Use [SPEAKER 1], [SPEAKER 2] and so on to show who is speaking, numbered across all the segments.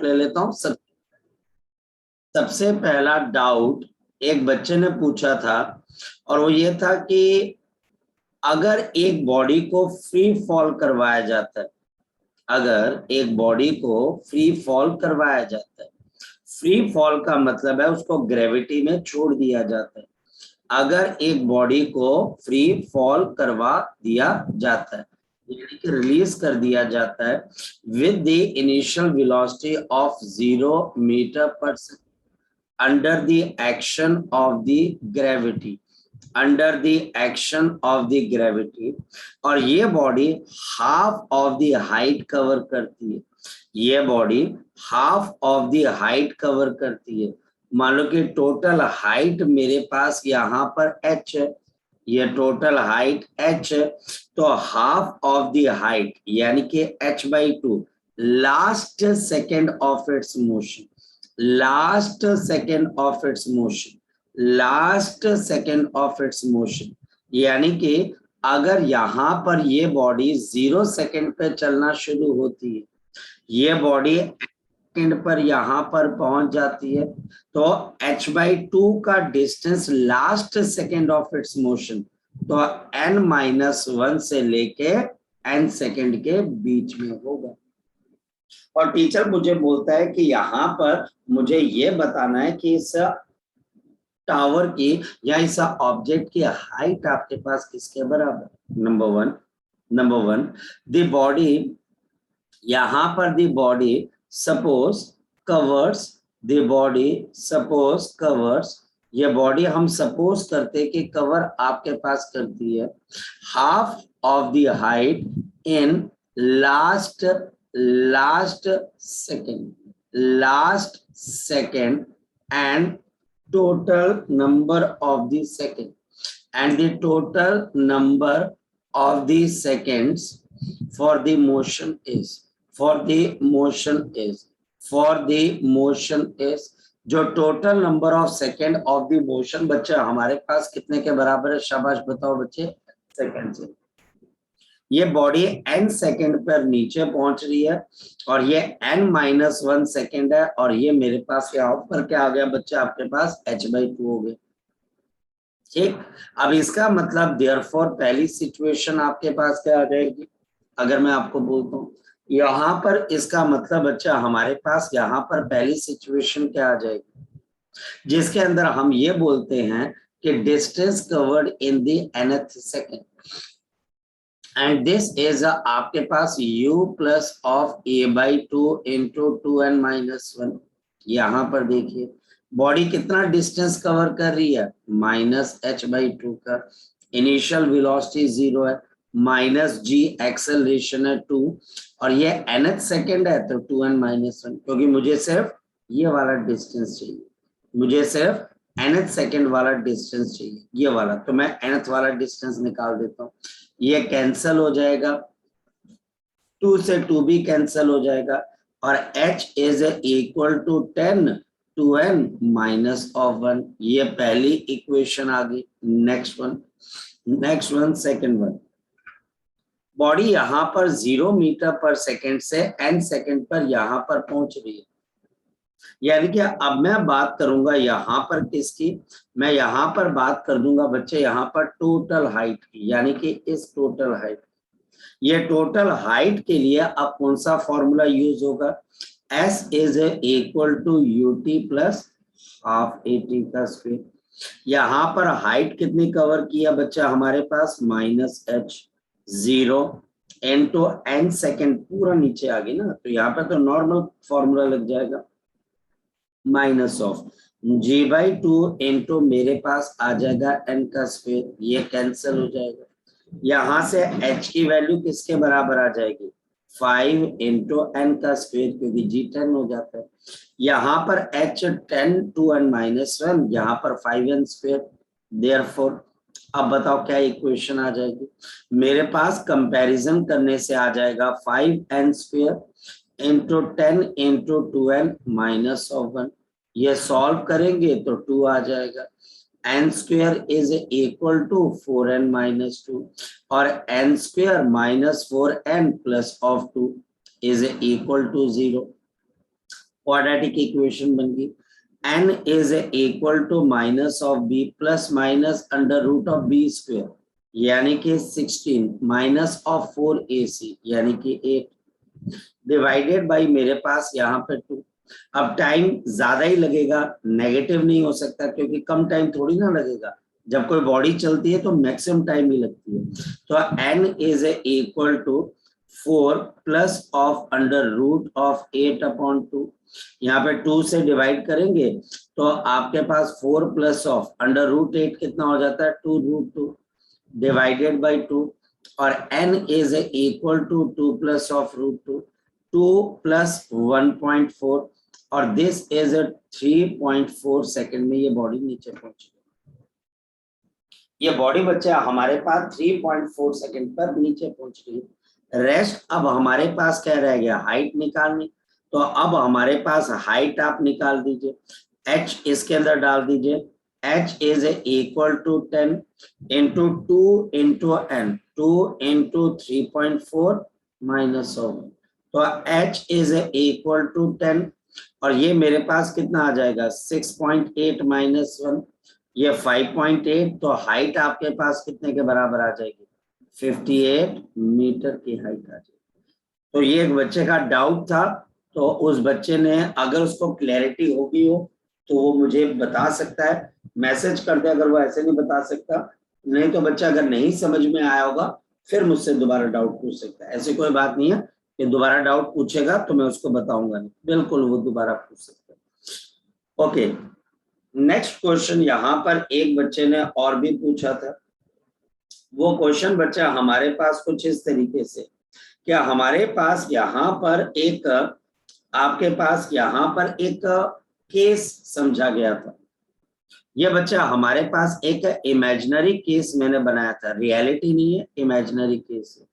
[SPEAKER 1] Doubt ले लेता हूँ। सबसे पहला डाउट एक बच्चे ने पूछा था और वो ये था कि अगर एक बॉडी को फ्री फॉल करवाया जाता है, अगर एक बॉडी को फ्री फॉल करवाया जाता है, फ्री फॉल का मतलब है उसको ग्रेविटी में छोड़ दिया जाता है। अगर एक बॉडी को फ्री फॉल करवा दिया जाता है, यानी कि रिलीज कर दिया जाता है with the initial velocity of 0 metre per second under the action of the gravity, under the action of the gravity, और ये body half of the height cover करती है, ये body half of the height cover करती है। मान लो कि total height मेरे पास यहाँ पर h है, ये टोटल हाइट h है, तो हाफ ऑफ द हाइट यानी कि h/2 last second of its motion, last second of its motion, last second of its motion, यानी कि अगर यहाँ पर ये बॉडी 0 सेकेंड पे चलना शुरू होती है, ये बॉडी सेकेंड पर यहाँ पर पहुंच जाती है, तो h/2 का distance last second of its motion तो n-1 से लेके n सेकेंड के बीच में होगा। और टीचर मुझे बोलता है कि यहाँ पर मुझे ये बताना है कि इस टावर की या इस ऑब्जेक्ट की हाइट आपके पास किसके बराबर। नंबर वन द बॉडी, यहाँ पर द बॉडी सपोज कवर्स, ये बॉडी हम सपोज करते कि कवर आपके पास करती है half of the height in last second and total number of the second, and the total number of the seconds for the motion is जो total number of second of the motion बच्चे हमारे पास कितने के बराबर है, शाबाश बताओ बच्चे, सेकेंड से। ये बॉडी n सेकेंड पर नीचे पहुंच रही है और ये n-1 सेकेंड है और ये मेरे पास यहाँ पर क्या आ गया बच्चे, आपके पास h/2 हो गया। ठीक, अब इसका मतलब देयरफॉर पहली सिचुएशन आपके पास क्या आ जाएगी, अगर मैं आपको बोलता हूँ यहाँ पर, इसका मतलब बच्चा हमारे पास यहाँ पर पहली सिचुएशन क्या आ जाएगी, जिसके अंदर हम ये बोलते हैं कि distance covered in the nth second, and this is आपके पास u plus of a/2 into 2n-1। यहाँ पर देखिए बॉडी कितना डिस्टेंस कवर कर रही है, -h/2 का, इनिशियल वेलोसिटी 0 है, -g एक्सेलरेशन है 2 और ये nth सेकेंड है तो 2n-1, क्योंकि मुझे सिर्फ ये वाला डिस्टेंस चाहिए, मुझे सिर्फ nth सेकेंड वाला डिस्टेंस चाहिए, ये वाला, तो मैं nth वाला डिस्टेंस निकाल देता हूँ, ये कैंसल हो जाएगा, 2 से 2 भी कैंसल हो जाएगा और h is equal to 10 2n-1, ये पहली इक्वेशन आ गई। Next one second one, body यहाँ पर 0 मीटर पर सेकेंड से n सेकेंड पर यहाँ पर पहुंच रही है, यानी कि अब मैं बात करूंगा यहाँ पर किसकी, मैं यहाँ पर बात कर दूंगा बच्चे यहाँ पर टोटल हाइट की, यानी कि इस टोटल हाइट, ये टोटल हाइट के लिए अब कौन सा फॉर्मूला यूज होगा, S is equal to ut plus half at का स्क्वायर। यहाँ पर हाइट कितनी कवर किया बच्चा हमारे पास, -h 0 इंटू n सेकेंड, पूरा नीचे आ गई ना, तो यहाँ पर तो नॉर्मल फॉर्मूला लग जाएगा, माइनस ऑफ g/2 इंटू मेरे पास आ जाएगा n का स्क्वायर, ये कैंसिल हो जाएगा, यहाँ से h की वैल्यू किसके बराबर आ जाएगी, 5 इंटू n का स्क्वायर, क्योंकि g 10 हो जाता है, यहाँ पर h 10 2n-1, यहाँ पर 5n स्क्वायर, देयरफॉर अब बताओ क्या इक्वेशन आ जाएगी, मेरे पास कंपैरिजन करने से आ जाएगा 5n square into 10 into 2n-1, ये सॉल्व करेंगे तो 2 आ जाएगा, n square is equal to 4n-2 और n square -4n plus of 2 is equal to 0। Quadratic equation बन गई। n is equal to minus of b plus minus under root of b square यानी कि 16 minus of 4ac यानी कि 8 divided by मेरे पास यहाँ पे 2। अब टाइम ज्यादा ही लगेगा, नेगेटिव नहीं हो सकता क्योंकि कम टाइम थोड़ी ना लगेगा। जब कोई बॉडी चलती है तो मैक्सिमम टाइम ही लगती है। तो n is equal to 4 plus of under root of 8/2। यहाँ पे 2 से डिवाइड करेंगे तो आपके पास 4 प्लस ऑफ अंडर रूट 8 कितना हो जाता है 2√2 डिवाइडेड बाई 2 और n is equal to 2 plus of √2 2 plus 1.4 और दिस इज 3.4 सेकेंड में ये बॉडी नीचे पहुंची। ये बॉडी बच्चा हमारे पास 3.4 सेकेंड पर नीचे पहुंच गई। रेस्ट अब हमारे पास क्या रह गया, हाइट निकालनी। तो अब हमारे पास हाइट आप निकाल दीजिए, h इसके अंदर डाल दीजिए। h is equal to 10 into 2 into n 2 into 3.4 minus of. तो h इज इक्वल टू 10 और ये मेरे पास कितना आ जाएगा 6.8 माइनस 1 ये 5.8। तो हाइट आपके पास कितने के बराबर आ जाएगी 58 मीटर की हाइट आ जाएगी। तो ये एक बच्चे का डाउट था, तो उस बच्चे ने अगर उसको क्लैरिटी होगी हो तो वो मुझे बता सकता है, मैसेज कर दे अगर वो ऐसे नहीं बता सकता। नहीं तो बच्चा अगर नहीं समझ में आया होगा फिर मुझसे दोबारा डाउट पूछ सकता है। ऐसी कोई बात नहीं है कि दोबारा डाउट पूछेगा तो मैं उसको बताऊंगा नहीं, बिल्कुल वो दोबारा पूछ सकता है। ओके, नेक्स्ट क्वेश्चन यहाँ पर एक बच्चे ने और भी पूछा था। वो क्वेश्चन बच्चा हमारे पास कुछ इस तरीके से, क्या हमारे पास यहाँ पर एक आपके पास यहाँ पर एक केस समझा गया था। ये बच्चा हमारे पास एक इमेजिनरी केस मैंने बनाया था, रियलिटी नहीं है, इमेजिनरी केस है।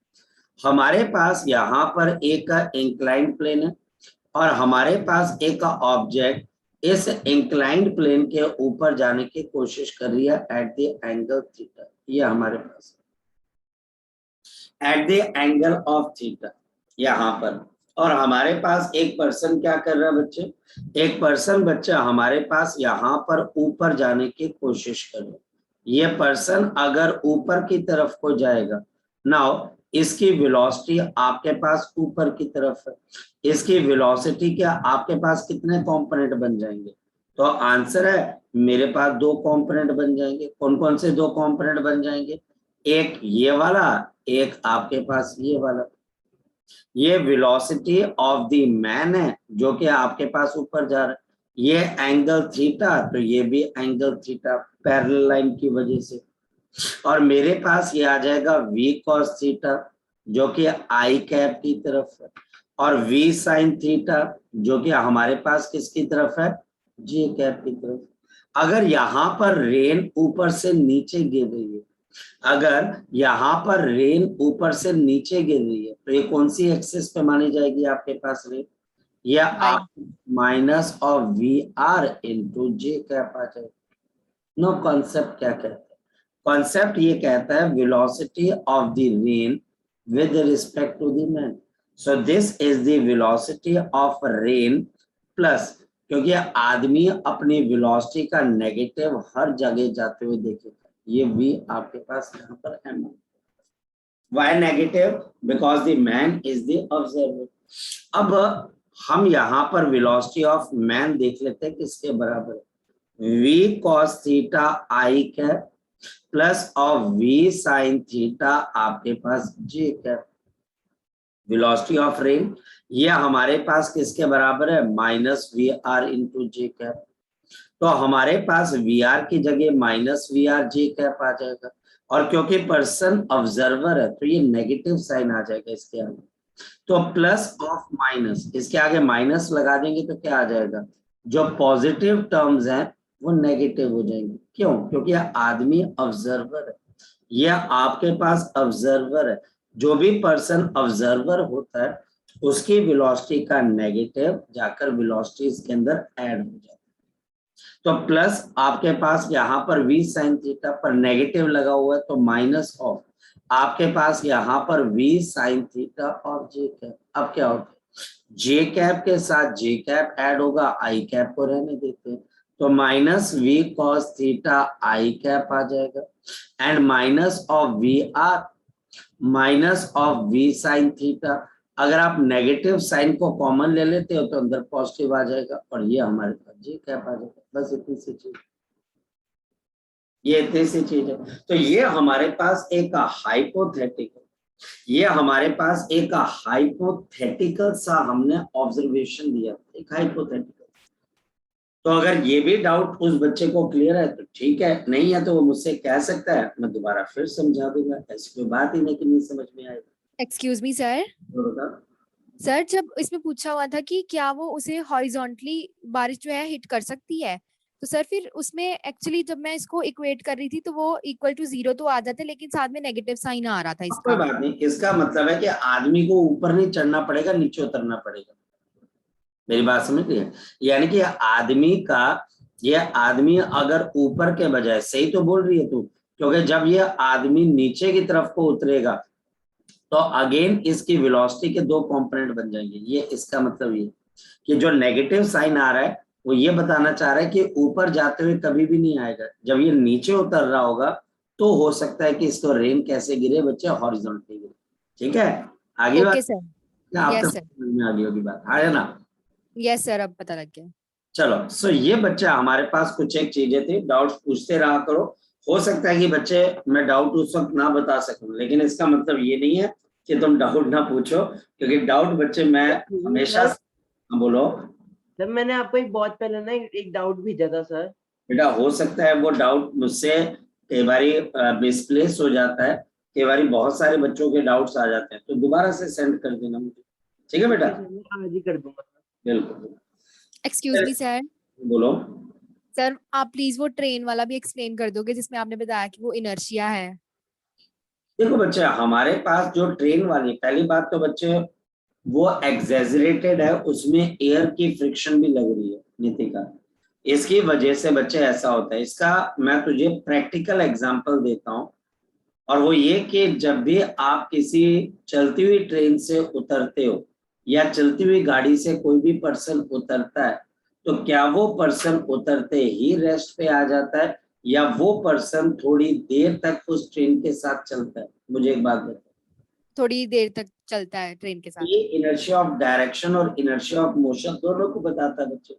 [SPEAKER 1] हमारे पास यहाँ पर एक इंक्लाइंड प्लेन है और हमारे पास एक ऑब्जेक्ट इस इंक्लाइंड प्लेन के ऊपर जाने की कोशिश कर रही है एट द एंगल थीटा। ये हमारे पास at the angle of theta यहाँ पर। और हमारे पास एक पर्सन क्या कर रहा है बच्चे, एक पर्सन बच्चा हमारे पास यहाँ पर ऊपर जाने की कोशिश कर रहा है। ये पर्सन अगर ऊपर की तरफ को जाएगा, नाउ इसकी वेलोसिटी आपके पास ऊपर की तरफ है, इसकी वेलोसिटी क्या आपके पास कितने कंपोनेंट बन जाएंगे। तो आंसर है मेरे पास 2 कंपोनेंट बन जाएंगे। कौन कौन से 2 कंपोनेंट बन जाएंगे, एक ये वाला, एक आपके पास ये वाला। ये वेलोसिटी ऑफ द मैन है जो कि आपके पास ऊपर जा रहा है। ये एंगल थीटा, तो ये भी एंगल थीटा पैरेलल लाइन की वजह से। और मेरे पास ये आ जाएगा v cos थीटा जो कि आई कैप की तरफ है और v sin थीटा जो कि हमारे पास किसकी तरफ है j कैप की तरफ। अगर यहाँ पर रेन ऊपर से नीचे गिर रही है, अगर यहाँ पर रेन ऊपर से नीचे गिर रही है तो ये कौन सी एक्सिस पे मानी जाएगी आपके पास रेन, या आप minus of we are into J cap आ जाएगा। नो कॉन्सेप्ट क्या कहता है, कॉन्सेप्ट ये कहता है velocity of the rain with respect to the man. So this is the velocity of rain plus, क्योंकि आदमी अपनी वेलोसिटी का नेगेटिव हर जगह जाते हुए देखेगा। ये v आपके पास यहाँ पर m। Why negative? Because the man is the observer। अब हम यहाँ पर वेलोसिटी ऑफ मैन देख लेते हैं किसके बराबर है, v cos theta i cap plus of v sin theta आपके पास j cap. Velocity of rain ये हमारे पास किसके बराबर है minus v are into J cap. तो हमारे पास वी आर की जगह minus v r j cap आ जाएगा और क्योंकि पर्सन ऑब्जर्वर है तो ये नेगेटिव साइन आ जाएगा इसके आगे। तो प्लस ऑफ माइनस, इसके आगे माइनस लगा देंगे तो क्या आ जाएगा, जो पॉजिटिव टर्म्स हैं वो नेगेटिव हो जाएंगे। क्यों, क्योंकि आदमी ऑब्जर्वर है, यह आपके पास ऑब्जर्वर है। जो भी पर्सन ऑब्जर्वर होता है उसकी वेलोसिटी का नेगेटिव जाकर वेलोसिटी इसके अंदर ऐड हो जाता है। तो प्लस आपके पास यहाँ पर v sin थीटा पर नेगेटिव लगा हुआ है तो माइनस ऑफ आपके पास यहाँ पर v sin थीटा और j कैप। अब क्या होता है जे कैप के साथ जे कैप ऐड होगा, आई कैप को रहने देते हैं, तो minus v cos theta i cap आ जाएगा, and minus of we r minus of v sine theta. अगर आप नेगेटिव साइन को कॉमन ले लेते हो तो अंदर पॉजिटिव आ जाएगा, और ये हमारे पास जे कैप आ जाएगा। बस इतनी सी चीज, ये इतनी सी चीज है। तो ये हमारे पास एक हाइपोथेटिकल, ये हमारे पास एक हाइपोथेटिकल सा हमने ऑब्जर्वेशन दिया, एक हाइपोथेटिकल। तो अगर ये भी डाउट उस बच्चे को क्लियर है तो ठीक है, नहीं है तो वो मुझसे कह सकता है, मैं दोबारा फिर समझा दूंगा, ऐसी कोई बात ही नहीं कि नहीं समझ में आएगा।
[SPEAKER 2] एक्सक्यूज मी सर, सर जब इसमें पूछा हुआ था कि क्या वो उसे हॉरिजॉन्टली बारिश जो है हिट कर सकती है, तो सर फिर उसमें एक्चुअली जब मैं इसको इक्वेट कर रही थी तो वो इक्वल टू 0 तो आ जाते, लेकिन साथ में नेगेटिव साइन आ रहा था
[SPEAKER 1] कोई
[SPEAKER 2] इसका।
[SPEAKER 1] बात नहीं, इसका मतलब है कि आदमी को ऊपर नहीं चढ़ना पड़ेगा, नीचे उतरना पड़ेगा। मेरी बात समझ रही है? यानी कि आदमी का, ये आदमी अगर ऊपर के बजाय, सही तो बोल रही है तू, क्योंकि जब ये आदमी नीचे की तरफ को उतरेगा तो अगेन इसकी वेलोसिटी के दो कंपोनेंट बन जाएंगे। ये इसका मतलब ये कि जो नेगेटिव साइन आ रहा है वो ये बताना चाह रहा है कि ऊपर जाते हुए कभी भी नहीं आएगा, जब ये नीचे उतर रहा होगा तो हो सकता है कि इसको रेन कैसे गिरे बच्चे, हॉरिजॉन्टली गिरे। ठीक है, आगे बात
[SPEAKER 2] ओके सर।
[SPEAKER 1] आपके
[SPEAKER 2] यस सर,
[SPEAKER 1] समझ में आ गई होगी बात, है ना?
[SPEAKER 2] यस सर, अब पता लग गया।
[SPEAKER 1] चलो, सो ये बच्चा हमारे पास कुछ एक चीजें थी, डाउट्स पूछते रहा करो। हो सकता है कि बच्चे मैं डाउट उस वक्त ना बता सकूं, लेकिन इसका मतलब ये नहीं है कि तुम डाउट ना पूछो, क्योंकि डाउट बच्चे मैं हमेशा। बोलो
[SPEAKER 3] सर, मैंने आपको एक बहुत पहले ना एक डाउट भेजा था सर।
[SPEAKER 1] बेटा, हो सकता है वो डाउट मुझसे कई बारी मिसप्लेस हो जाता है, कई बारी बहुत सारे बच्चों के डाउट्स आ जाते हैं, तो दोबारा से सेंड कर देना मुझे, ठीक है बेटा?
[SPEAKER 3] आज ही कर दूंगा।
[SPEAKER 1] बिल्कुल।
[SPEAKER 2] एक्सक्यूज मी सर,
[SPEAKER 1] बोलो।
[SPEAKER 2] सर आप प्लीज वो ट्रेन वाला भी एक्सप्लेन कर दोगे जिसमें आपने बताया कि वो इनर्शिया है।
[SPEAKER 1] देखो बच्चे, हमारे पास जो ट्रेन वाली, पहली बात तो बच्चे वो एग्जेजरेटेड है, उसमें एयर की फ्रिक्शन भी लग रही है नितिका, इसकी वजह से बच्चे ऐसा होता है। इसका मैं तुझे प्रैक्टिकल एग्जांपल देता हूं, और वो ये कि जब भी आप किसी चलती हुई ट्रेन से उतरते हो या चलती हुई गाड़ी से कोई भी पर्सन उतरता है, तो क्या वो पर्सन उतरते ही रेस्ट पे आ जाता है या वो पर्सन थोड़ी देर तक उस ट्रेन के साथ चलता है? मुझे एक बात बताओ।
[SPEAKER 2] थोड़ी देर तक चलता है ट्रेन के साथ।
[SPEAKER 1] ये इनर्शिया ऑफ डायरेक्शन और इनर्शिया ऑफ मोशन दोनों को बताता है बच्चों,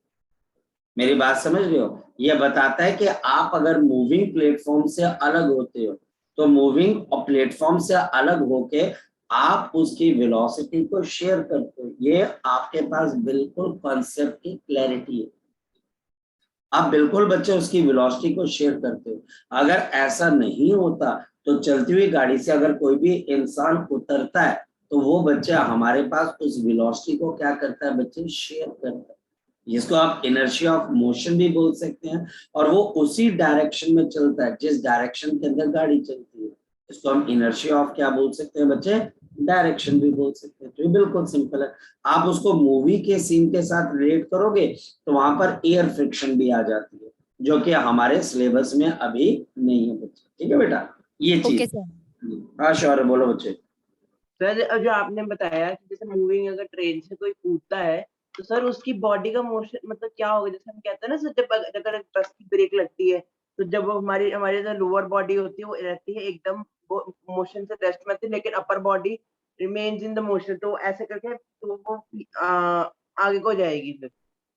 [SPEAKER 1] मेरी बात समझ रहे हो? ये बताता है कि आप अगर मूविंग प्लेटफॉर्म से अलग होते हो तो मूविंग प्लेटफॉर्म से अलग होके आप उसकी वेलोसिटी को शेयर करते हो। ये आपके पास बिल्कुल कॉन्सेप्ट की क्लैरिटी है, आप बिल्कुल बच्चे उसकी वेलोसिटी को शेयर करते हो। अगर ऐसा नहीं होता तो चलती हुई गाड़ी से अगर कोई भी इंसान उतरता है तो वो बच्चा हमारे पास उस वेलोसिटी को क्या करता है बच्चे, शेयर करता है। जिसको आप इनर्शिया ऑफ मोशन भी बोल सकते हैं, और वो उसी डायरेक्शन में चलता है जिस डायरेक्शन के अंदर गाड़ी चलती है। इसको हम इनर्शिया ऑफ क्या बोल सकते हैं बच्चे, डायरेक्शन भी बोल सकते हैं। तो ये बिल्कुल सिंपल है। आप उसको मूवी के सीन के साथ रिलेट करोगे तो वहां पर एयर फ्रिक्शन भी आ जाती है, जो कि हमारे सिलेबस में अभी नहीं है बच्चे। ठीक है बेटा, ये चीज।
[SPEAKER 2] Okay sir.
[SPEAKER 1] हाँ श्योर है, बोलो बच्चे।
[SPEAKER 3] सर, जो आपने बताया कि जैसे मूविंग अगर ट्रेन से कोई कूदता है तो सर उसकी बॉडी का मोशन मतलब क्या होगा? जैसे हम कहते हैं ना सर, जब अगर बस की ब्रेक लगती है तो जब वो हमारी हमारी जो लोअर बॉडी होती है वो रहती है एकदम वो मोशन से रेस्ट में आती है, लेकिन upper body remains in the motion. तो ऐसे करके तो वो आगे को जाएगी फिर।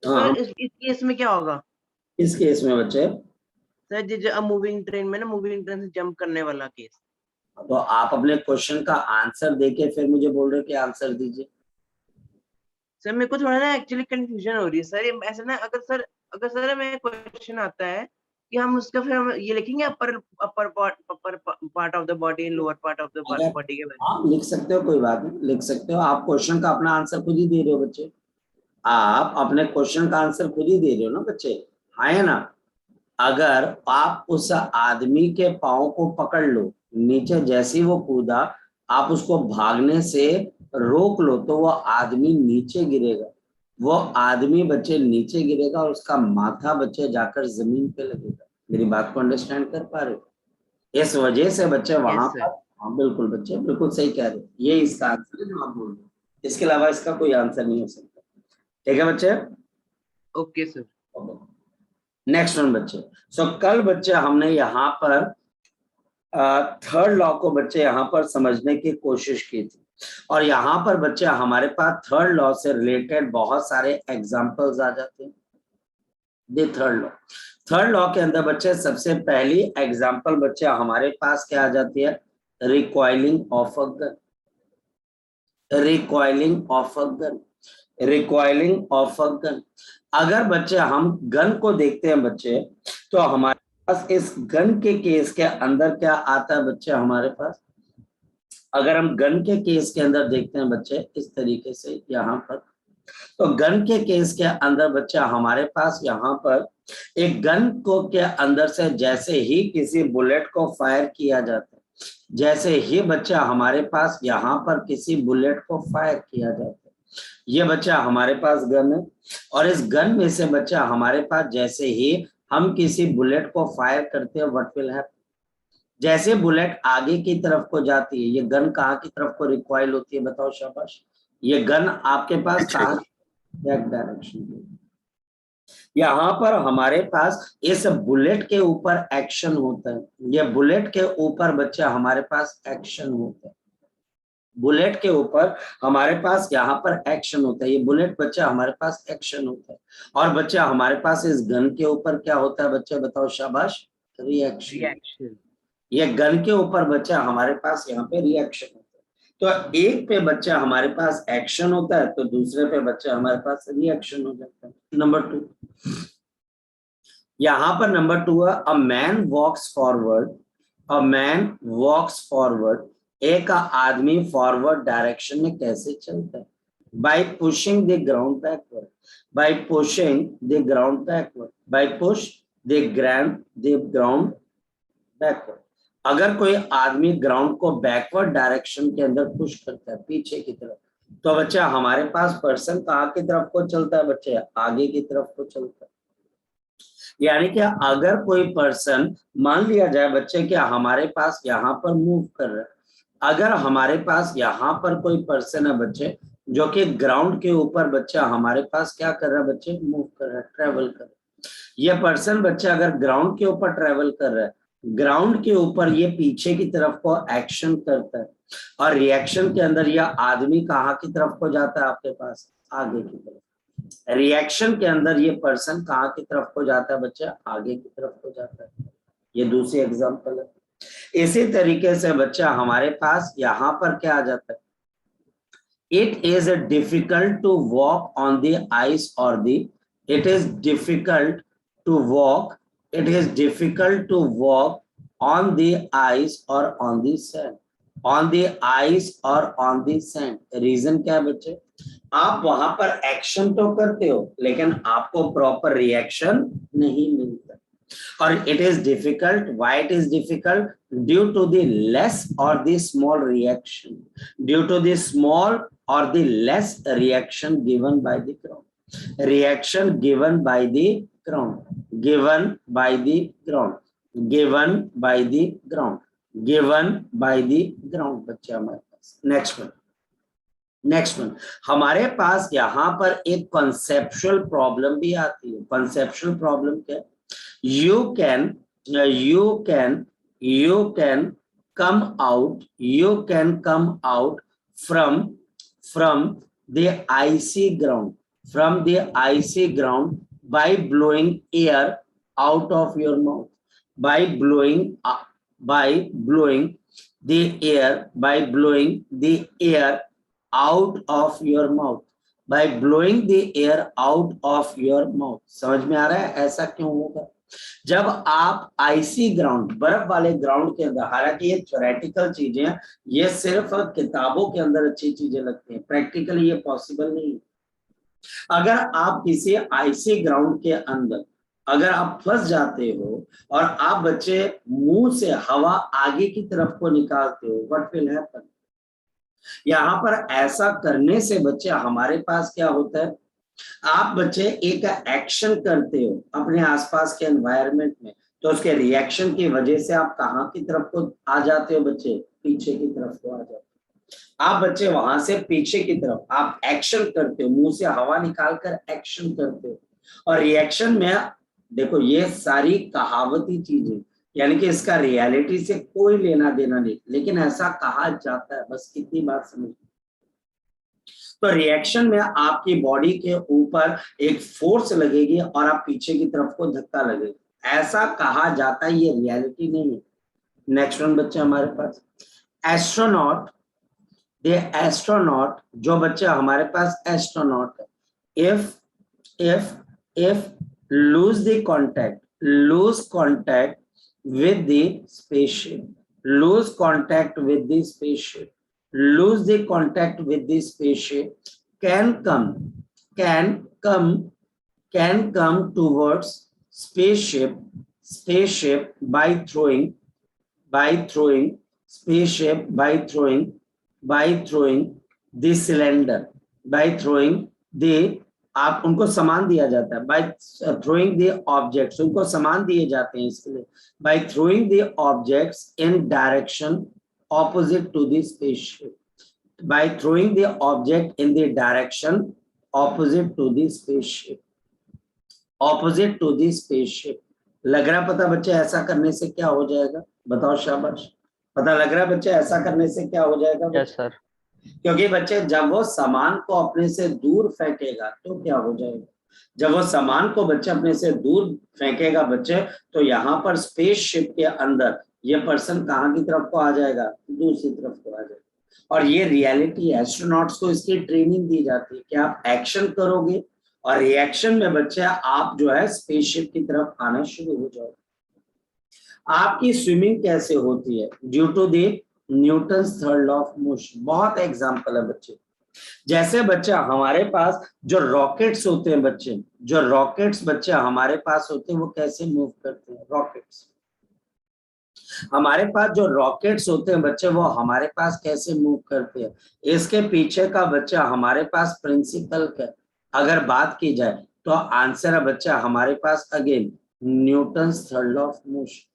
[SPEAKER 3] तो
[SPEAKER 1] हाँ,
[SPEAKER 3] सर इस केस में क्या होगा?
[SPEAKER 1] इस केस में बच्चे,
[SPEAKER 3] सर जो मूविंग ट्रेन में ना, मूविंग ट्रेन से जंप करने वाला केस।
[SPEAKER 1] तो आप अपने क्वेश्चन का आंसर देके फिर मुझे बोल रहे हो कि आंसर दीजिए।
[SPEAKER 3] सर मेरे को थोड़ा ना एक्चुअली कंफ्यूजन हो रही है सर। ऐसा ना, अगर सर में क्वेश्चन आता है कि हम उसका फिर हम ये लिखेंगे upper upper part of the body and lower part of the
[SPEAKER 1] अगर
[SPEAKER 3] बॉडी के बारे
[SPEAKER 1] आप लिख सकते हो, कोई बात नहीं, लिख सकते हो। आप क्वेश्चन का अपना आंसर खुद ही दे रहे हो बच्चे, आप अपने क्वेश्चन का आंसर खुद ही दे रहे हो ना बच्चे, हाँ है ना? अगर आप उस आदमी के पाँव को पकड़ लो नीचे, जैसे ही वो कूदा आप उसको भागने से रोक लो तो वो आदमी नीचे गिरेगा, वो आदमी बच्चे नीचे गिरेगा और उसका माथा बच्चे जाकर जमीन पे लगेगा। मेरी बात को अंडरस्टैंड कर पा रहे हो? इस वजह से बच्चे
[SPEAKER 3] में।
[SPEAKER 1] वहां
[SPEAKER 3] यस सर।
[SPEAKER 1] पर, हाँ बिल्कुल बच्चे, बिल्कुल सही कह रहे हो, ये इसका आंसर है जो आप बोल रहे हो। इसके अलावा इसका कोई आंसर नहीं हो सकता। ठीक है बच्चे?
[SPEAKER 3] Okay sir.
[SPEAKER 1] नेक्स्ट वन बच्चे। सो कल बच्चे हमने यहाँ पर थर्ड लॉ को बच्चे यहाँ पर समझने की कोशिश की थी, और यहाँ पर बच्चे हमारे पास थर्ड लॉ से रिलेटेड बहुत सारे एग्जांपल्स आ जाते हैं। द थर्ड लॉ के अंदर बच्चे सबसे पहली एग्जांपल बच्चे हमारे पास क्या आ जाती है? Recoiling of a gun. Recoiling of a gun. Recoiling of a gun. अगर बच्चे हम गन को देखते हैं बच्चे, तो हमारे पास इस गन के केस के अंदर क्या आता है बच्चे हमारे पास? अगर हम गन के केस के अंदर देखते हैं बच्चे इस तरीके से यहाँ पर, तो गन के केस के अंदर बच्चे हमारे पास यहाँ पर एक गन को के अंदर से जैसे ही किसी बुलेट को फायर किया जाता है, जैसे ही बच्चा हमारे पास यहाँ पर किसी बुलेट को फायर किया जाता है, ये बच्चा हमारे पास गन है, और इस गन में से बच्चा हमारे पास जैसे ही हम किसी बुलेट को फायर करते हैं, व्हाट विल हैपन? जैसे बुलेट आगे की तरफ को जाती है, ये गन कहाँ की तरफ को रिकॉइल होती है? बताओ शाबाश। ये गन आपके पास कहाँ? Back direction. यहाँ पर हमारे पास इस बुलेट के ऊपर एक्शन होता है, ये बुलेट के ऊपर बच्चा हमारे पास एक्शन होता है, बुलेट के ऊपर हमारे पास यहाँ पर एक्शन होता है, ये बुलेट बच्चा हमारे पास एक्शन होता है, और बच्चा हमारे पास इस गन के ऊपर क्या होता है बच्चा? बताओ शाबाश। रिएक्शन। ये गन के ऊपर बच्चा हमारे पास यहाँ पे रिएक्शन होता है। तो एक पे बच्चा हमारे पास एक्शन होता है, तो दूसरे पे बच्चा हमारे पास रिएक्शन हो जाता है। नंबर 2, यहाँ पर नंबर 2 है a man walks forward. A man walks forward. एक आदमी फॉरवर्ड डायरेक्शन में कैसे चलता है? By pushing the ground backward. By pushing the ground backward. By push the ground backward. अगर कोई आदमी ग्राउंड को बैकवर्ड डायरेक्शन के अंदर पुश करता है, पीछे की तरफ, तो बच्चा हमारे पास पर्सन कहाँ की तरफ को चलता है बच्चे? आगे की तरफ को चलता है। यानी कि अगर कोई पर्सन, मान लिया जाए बच्चे कि हमारे पास यहाँ पर मूव कर रहा है, अगर हमारे पास यहाँ पर कोई पर्सन है बच्चे जो कि ग्राउंड के ऊपर बच्चा हमारे पास क्या कर रहा है बच्चे? मूव कर रहा है, ट्रेवल कर रहा है। ये पर्सन बच्चा अगर ग्राउंड के ऊपर ट्रेवल कर रहा है, ग्राउंड के ऊपर ये पीछे की तरफ को एक्शन करता है, और रिएक्शन के अंदर यह आदमी कहाँ की तरफ को जाता है? आपके पास आगे की तरफ। रिएक्शन के अंदर ये पर्सन कहाँ की तरफ को जाता है बच्चा? आगे की तरफ को जाता है। ये दूसरी एग्जांपल है। इसी तरीके से बच्चा हमारे पास यहाँ पर क्या आ जाता है? It is difficult to walk on the ice और the it is difficult to walk it is difficult to walk on the ice or on the sand. On the ice or on the sand. Reason क्या है बच्चे? आप वहां पर action तो करते हो, लेकिन आपको प्रॉपर रिएक्शन नहीं मिलता, और it is difficult. Why it is difficult? Due to the less और the small reaction, due to the small और the less reaction given by the ground. Reaction given by the ground, given by the ground, given by the ground, given by the ground। बच्चे हमारे पास next one हमारे पास यहाँ पर एक conceptual problem भी आती है। कॉन्सेप्चुअल प्रॉब्लम क्या? you can come out from the icy ground, by blowing air out of your mouth, by blowing the air out of your mouth, by blowing the air out of your mouth। समझ में आ रहा है ऐसा क्यों होगा? जब आप आइसी ground, बर्फ वाले ग्राउंड के अंदर, हालांकि ये थ्योरेटिकल चीजें हैं, ये सिर्फ किताबों के अंदर अच्छी चीजें लगती हैं, प्रैक्टिकली ये पॉसिबल नहीं है। अगर आप किसी आइसी ग्राउंड के अंदर अगर आप फंस जाते हो और आप बच्चे मुंह से हवा आगे की तरफ को निकालते हो, व्हाट विल हैपन? यहाँ पर ऐसा करने से बच्चे हमारे पास क्या होता है? आप बच्चे एक एक्शन करते हो अपने आसपास के एनवायरनमेंट में, तो उसके रिएक्शन की वजह से आप कहाँ की तरफ को आ जाते हो बच्चे? पीछे की तरफ को आ जाते हो। आप बच्चे वहां से पीछे की तरफ आप एक्शन करते हो, मुंह से हवा निकालकर एक्शन करते हो, और रिएक्शन में देखो ये सारी कहावती चीजें, यानी कि इसका रियलिटी से कोई लेना देना नहीं, लेकिन ऐसा कहा जाता है, बस कितनी बात समझ। तो रिएक्शन में आपकी बॉडी के ऊपर एक फोर्स लगेगी और आप पीछे की तरफ को धक्का लगेगा, ऐसा कहा जाता है, ये रियलिटी नहीं है। नेक्स्ट वन बच्चे हमारे पास एस्ट्रोनॉट, एस्ट्रोनॉट, जो बच्चे हमारे पास एस्ट्रोनॉट है, if lose the contact, lose contact with the spaceship, lose contact with the spaceship, lose the contact with the spaceship, can come towards spaceship by throwing spaceship by throwing the cylinder, by throwing the, आप उनको सामान दिया जाता है, bye throwing the objects, उनको सामान दिए जाते हैं इसके लिए, by throwing the objects in direction opposite to the spaceship, by throwing the object in the direction opposite to the spaceship, opposite to the spaceship. लग रहा पता बच्चे ऐसा करने से क्या हो जाएगा, बताओ शाबाश, पता लग रहा बच्चे ऐसा करने से क्या हो जाएगा?
[SPEAKER 4] Yes sir.
[SPEAKER 1] क्योंकि बच्चे जब वो सामान को अपने से दूर फेंकेगा तो क्या हो जाएगा, जब वो सामान को बच्चे अपने से दूर फेंकेगा बच्चे, तो यहाँ पर स्पेसशिप के अंदर ये पर्सन कहाँ की तरफ को आ जाएगा, दूसरी तरफ को आ जाएगा। और ये रियलिटी, एस्ट्रोनॉट्स को इसकी ट्रेनिंग दी जाती है कि आप एक्शन करोगे और रिएक्शन में बच्चे आप जो है स्पेसशिप की तरफ आना शुरू हो जाओगे। आपकी स्विमिंग कैसे होती है? Due to the Newton's third law of motion. बहुत एग्जांपल है बच्चे, जैसे बच्चा हमारे पास जो रॉकेट्स होते हैं बच्चे, जो रॉकेट्स बच्चे हमारे पास होते हैं वो कैसे मूव करते हैं? रॉकेट्स हमारे पास जो रॉकेट्स होते हैं बच्चे वो हमारे पास कैसे मूव करते हैं? इसके पीछे का बच्चा हमारे पास प्रिंसिपल का अगर बात की जाए तो आंसर है बच्चा हमारे पास again Newton's third law of motion.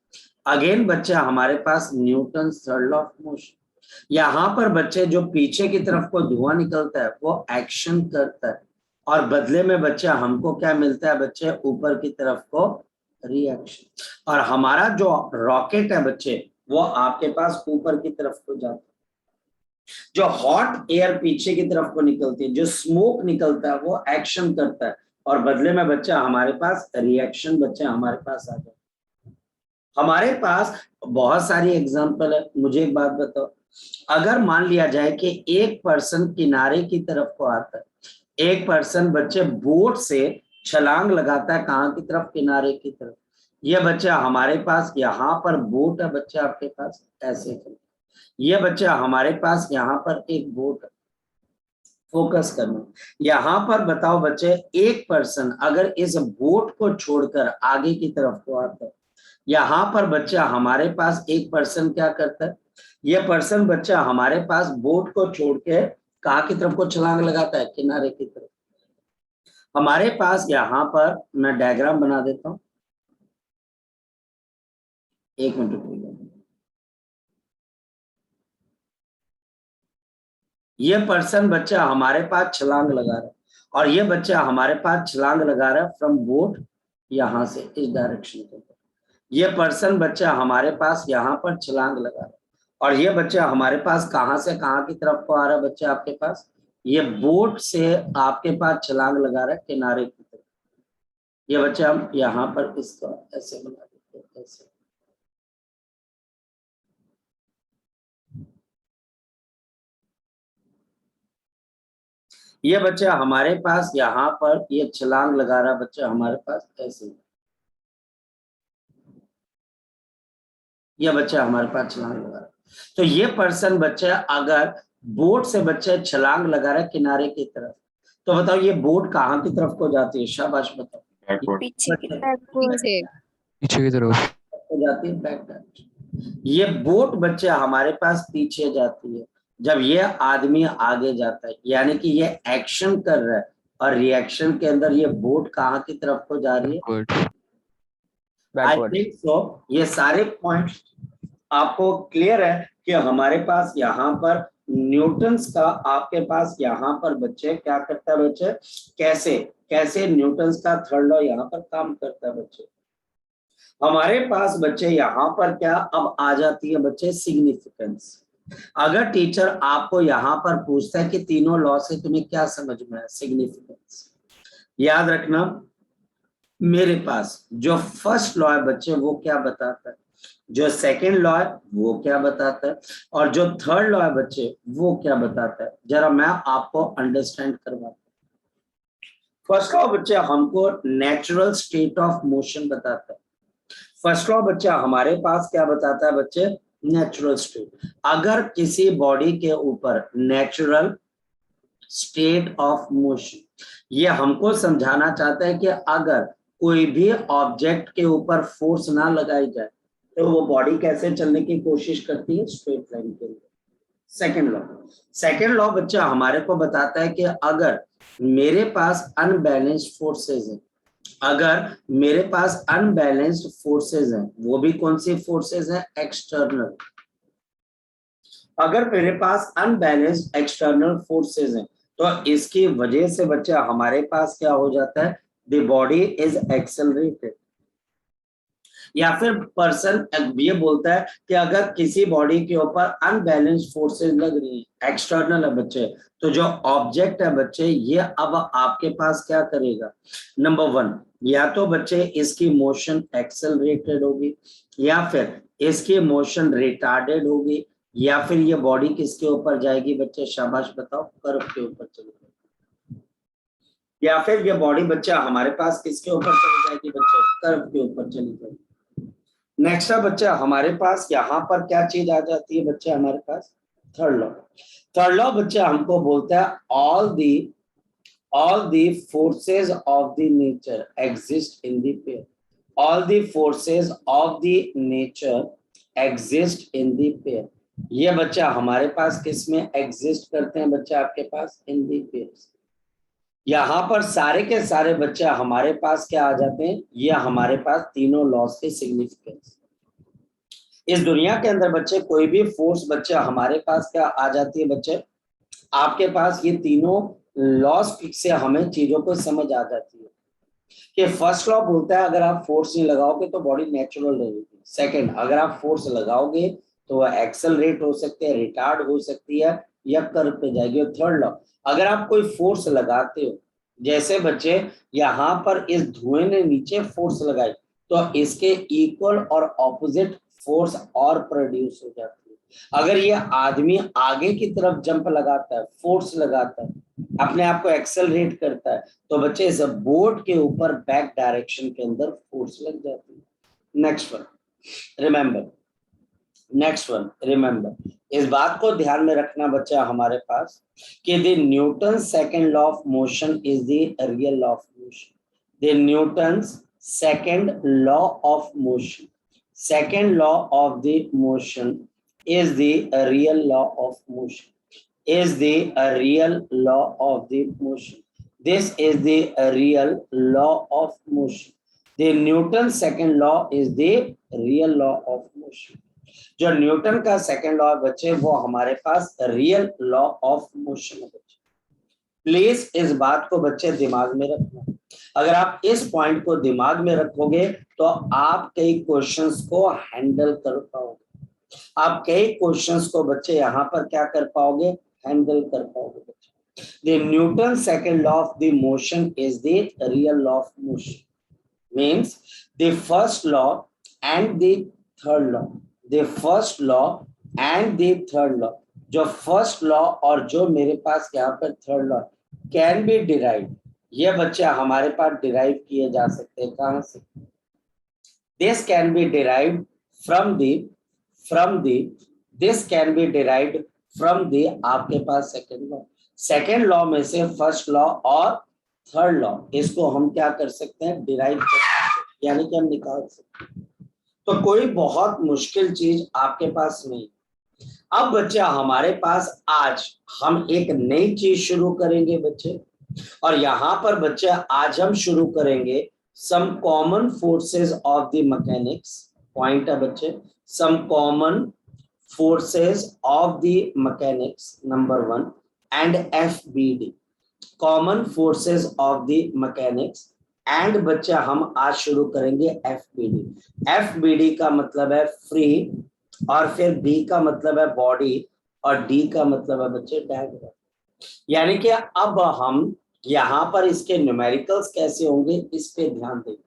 [SPEAKER 1] Again बच्चा हमारे पास Newton third law of motion. यहाँ पर बच्चे जो पीछे की तरफ को धुआं निकलता है वो एक्शन करता है और बदले में बच्चा हमको क्या मिलता है बच्चे, ऊपर की तरफ को रिएक्शन। और हमारा जो रॉकेट है बच्चे वो आपके पास ऊपर की तरफ को जाता है, जो हॉट एयर पीछे की तरफ को निकलती है, जो स्मोक निकलता है वो एक्शन करता है और बदले में बच्चा हमारे पास रिएक्शन बच्चा हमारे पास आ जाता है। हमारे पास बहुत सारी एग्जांपल है। मुझे एक बात बताओ, अगर मान लिया जाए कि एक पर्सन किनारे की तरफ को आता है, एक पर्सन बच्चे बोट से छलांग लगाता है कहाँ की तरफ, किनारे की तरफ। ये बच्चा हमारे पास यहाँ पर बोट है बच्चा आपके पास ऐसे, ये बच्चा हमारे पास यहाँ पर एक बोट है, फोकस करना। यहाँ पर बताओ बच्चे एक पर्सन अगर इस बोट को छोड़कर आगे की तरफ को आता है, यहाँ पर बच्चा हमारे पास एक पर्सन क्या करता है, ये पर्सन बच्चा हमारे पास बोट को छोड़ के कहाँ की तरफ को छलांग लगाता है, किनारे की तरफ। हमारे पास यहाँ पर मैं डायग्राम बना देता हूँ, एक मिनट रुकिएगा। ये पर्सन बच्चा हमारे पास छलांग लगा रहा है और ये बच्चा हमारे पास छलांग लगा रहा है फ्रॉम बोट, यहाँ से इस डायरेक्शन के। ये पर्सन बच्चा हमारे पास यहाँ पर छलांग लगा रहा है और ये बच्चा हमारे पास कहाँ से कहाँ की तरफ को आ रहा है बच्चा आपके पास, ये बोट से आपके पास छलांग लगा रहा है किनारे की तरफ। ये बच्चा हम यहाँ पर इसको ऐसे बना देते हैं, ऐसे। ये बच्चा हमारे पास यहाँ पर ये छलांग लगा रहा है बच्चा हमारे पास ऐसे। ये बच्चा हमारे पास छलांग लगा रहा है, तो ये पर्सन बच्चा अगर बोट से बच्चा छलांग लगा रहा है किनारे की तरफ, तो बताओ ये बोट कहाँ की तरफ को जाती है? शाबाश बताओ।
[SPEAKER 2] पीछे की
[SPEAKER 4] तरफ
[SPEAKER 1] जाती है, बैक डायरेक्शन। ये बोट बच्चा हमारे पास पीछे जाती है जब ये आदमी आगे जाता है, यानी कि ये एक्शन कर रहा है और रिएक्शन के अंदर ये बोट कहाँ की तरफ को जा रही है? आई थिंक सो ये सारे पॉइंट्स आपको क्लियर है कि हमारे पास यहाँ पर न्यूटन्स का आपके पास यहाँ पर बच्चे क्या करता है बच्चे, कैसे कैसे न्यूटन्स का थर्ड लॉ यहाँ पर काम करता है बच्चे। हमारे पास बच्चे यहाँ पर क्या अब आ जाती है बच्चे सिग्निफिकेंस। अगर टीचर आपको यहाँ पर पूछता है कि तीनों लॉ से तुम्हें क्या समझ में है, सिग्निफिकेंस, याद रखना मेरे पास जो फर्स्ट लॉ है बच्चे वो क्या बताता है, जो सेकेंड लॉ है वो क्या बताता है, और जो थर्ड लॉ है बच्चे वो क्या बताता है। जरा मैं आपको अंडरस्टैंड करवाता हूँ। फर्स्ट लॉ बच्चे हमको नेचुरल स्टेट ऑफ मोशन बताता है। फर्स्ट लॉ बच्चा हमारे पास क्या बताता है बच्चे, नेचुरल स्टेट। अगर किसी बॉडी के ऊपर नेचुरल स्टेट ऑफ मोशन, ये हमको समझाना चाहता है कि अगर कोई भी ऑब्जेक्ट के ऊपर फोर्स ना लगाई जाए तो वो बॉडी कैसे चलने की कोशिश करती है, स्ट्रेट लाइन के लिए। सेकेंड लॉ बच्चा हमारे को बताता है कि अगर मेरे पास अनबैलेंस्ड फोर्सेस हैं, अगर मेरे पास अनबैलेंस्ड फोर्सेस हैं, वो भी कौन सी फोर्सेस हैं, एक्सटर्नल। अगर मेरे पास अनबैलेंस्ड एक्सटर्नल फोर्सेस हैं तो इसकी वजह से बच्चा हमारे पास क्या हो जाता है, द बॉडी इज एक्सेलरेटेड। या फिर पर्सन ये बोलता है कि अगर किसी बॉडी के ऊपर अनबैलेंस्ड फोर्सेस लग रही है, एक्सटर्नल है बच्चे, तो जो ऑब्जेक्ट है बच्चे ये अब आपके पास क्या करेगा, नंबर वन, या तो बच्चे इसकी मोशन एक्सेलरेटेड होगी, या फिर इसकी मोशन रिटार्डेड होगी, या फिर ये बॉडी किसके ऊपर जाएगी बच्चे, शाबाश बताओ, कर्व के ऊपर चली जाएगी। या फिर ये बॉडी बच्चा हमारे पास किसके ऊपर चली जाएगी बच्चे, कर्व के ऊपर चली जाएगी। नेक्स्ट है बच्चा हमारे पास यहाँ पर क्या चीज आ जाती है बच्चा, हमारे पास थर्ड लॉ। थर्ड लॉ बच्चा हमको बोलता है all the forces of the nature exist in the pair, all the forces of the nature exist in the pair। ये बच्चा हमारे पास किस में एग्जिस्ट करते हैं बच्चा, आपके पास इन दी पेयर्स। यहाँ पर सारे के सारे बच्चे हमारे पास क्या आ जाते हैं, ये हमारे पास तीनों लॉस के सिग्निफिकेंस। इस दुनिया के अंदर बच्चे कोई भी फोर्स बच्चे हमारे पास क्या आ जाती है बच्चे, आपके पास ये तीनों लॉस से हमें चीजों को समझ आ जाती है कि फर्स्ट लॉ बोलता है अगर आप फोर्स नहीं लगाओगे तो बॉडी नेचुरल रहेगी। सेकंड, अगर आप फोर्स लगाओगे तो वह एक्सेलरेट हो सकती है, रिटार्ड हो सकती है, या कर्व पे जाएगी। और थर्ड लॉ, अगर आप कोई फोर्स लगाते हो, जैसे बच्चे यहाँ पर इस धुएं ने नीचे फोर्स लगाई तो इसके इक्वल और ऑपोजिट फोर्स और प्रोड्यूस हो जाती है। अगर ये आदमी आगे की तरफ जंप लगाता है, फोर्स लगाता है, अपने आप को एक्सेलरेट करता है, तो बच्चे इस बोर्ड के ऊपर बैक डायरेक्शन के अंदर फोर्स लग जाती है। नेक्स्ट वन रिमेंबर, इस बात को ध्यान में रखना बच्चा हमारे पास कि the Newton second law of motion is the real law of motion. The Newton second law of motion, second law of the motion is the real law of motion, is the real law of the motion. This is the real law of motion. The Newton's second law is the real law of motion. जो Newton का second law बच्चे वो हमारे पास real law of motion है बच्चे। Please इस बात को बच्चे दिमाग में रखना। अगर आप इस पॉइंट को दिमाग में रखोगे तो आप कई क्वेश्चंस को हैंडल कर पाओगे, आप कई क्वेश्चंस को बच्चे यहाँ पर क्या कर पाओगे, हैंडल कर पाओगे बच्चे। The Newton second law of the motion is the real law of motion, means the first law and the third law, the first law and the third law, जो फर्स्ट लॉ और जो मेरे पास यहाँ पर third law can be derived, ये बच्चे हमारे पास derive किए जा सकते हैं। कहां से? This can be derived from the आपके पास सेकेंड लॉ में से फर्स्ट लॉ और थर्ड लॉ, इसको हम क्या कर सकते हैं, डिराइव कर सकते हैं, यानी कि हम निकाल सकते हैं। तो कोई बहुत मुश्किल चीज आपके पास नहीं। अब बच्चे हमारे पास आज हम एक नई चीज शुरू करेंगे बच्चे, और यहाँ पर बच्चे आज हम शुरू करेंगे some common forces of the mechanics. Point है बच्चे, some common forces of the mechanics, number 1, and FBD, common forces of the mechanics. And बच्चा हम आज शुरू करेंगे FBD. FBD का मतलब है फ्री, और फिर B का मतलब है बॉडी, और D का मतलब है बच्चे डायग्राम. यानी कि अब हम यहाँ पर इसके न्यूमेरिकल्स कैसे होंगे इस पे ध्यान देंगे.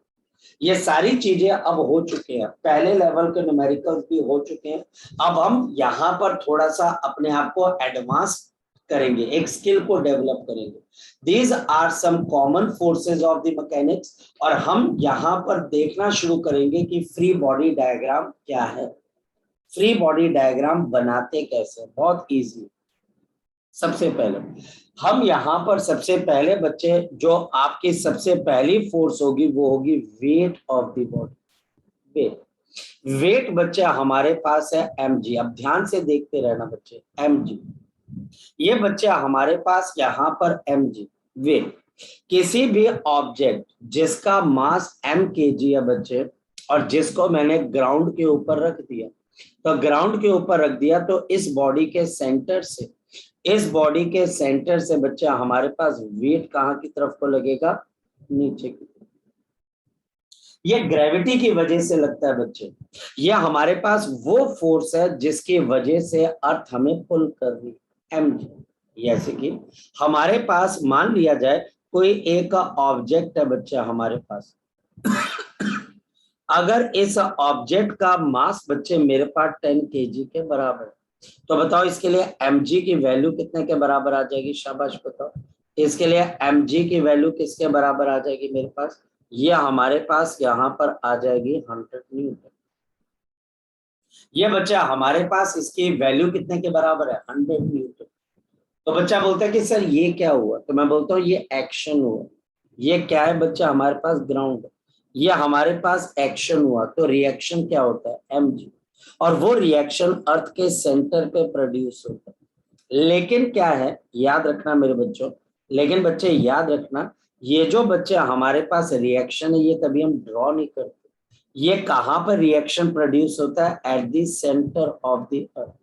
[SPEAKER 1] ये सारी चीजें अब हो चुके हैं, पहले लेवल के न्यूमेरिकल्स भी हो चुके हैं. अब हम यहाँ पर थोड़ा सा अपने आप को एडवांस करेंगे, एक स्किल को डेवलप करेंगे. These are some common forces of the mechanics. और हम यहाँ पर देखना शुरू करेंगे कि फ्री बॉडी डायग्राम क्या है, फ्री बॉडी डायग्राम बनाते कैसे. बहुत इजी. सबसे पहले हम यहाँ पर सबसे पहले बच्चे जो आपकी सबसे पहली फोर्स होगी वो होगी weight of the body. Weight, weight बच्चे हमारे पास है mg. अब ध्यान से देखते रहना बच्चे, mg. ये बच्चे हमारे पास यहाँ पर mg वेट. किसी भी ऑब्जेक्ट जिसका मास m kg है बच्चे, और जिसको मैंने ग्राउंड के ऊपर रख दिया, तो ग्राउंड के ऊपर रख दिया तो इस बॉडी के सेंटर से, इस बॉडी के सेंटर से बच्चा हमारे पास वेट कहाँ की तरफ को लगेगा, नीचे की तरफ. ये ग्रेविटी की वजह से लगता है बच्चे. ये हमारे पास वो फोर्स है जिसकी वजह से अर्थ हमें पुल कर रही है, mg. जैसे कि हमारे पास मान लिया जाए कोई एक ऑब्जेक्ट है बच्चा हमारे पास. अगर इस ऑब्जेक्ट का मास बच्चे मेरे पास 10 kg के बराबर है, तो बताओ इसके लिए mg की वैल्यू कितने के बराबर आ जाएगी, शाबाश बताओ. इसके लिए mg की वैल्यू किसके बराबर आ जाएगी मेरे पास, ये हमारे पास यहाँ पर आ जाएगी 100 न्यूटन. ये बच्चा हमारे पास इसकी वैल्यू कितने के बराबर है, 100 न्यूटन. तो बच्चा बोलता है कि सर ये क्या हुआ, तो मैं बोलता हूँ ये एक्शन हुआ. ये क्या है बच्चा, हमारे पास ग्राउंड है, ये हमारे पास एक्शन हुआ. तो रिएक्शन क्या होता है, mg. और वो रिएक्शन अर्थ के सेंटर पे प्रोड्यूस होता है. लेकिन क्या है, याद रखना मेरे बच्चों, लेकिन बच्चे याद रखना, ये जो बच्चे हमारे पास रिएक्शन है ये कभी हम ड्रॉ नहीं करते. ये कहाँ पर रिएक्शन प्रोड्यूस होता है, at the centre of the earth.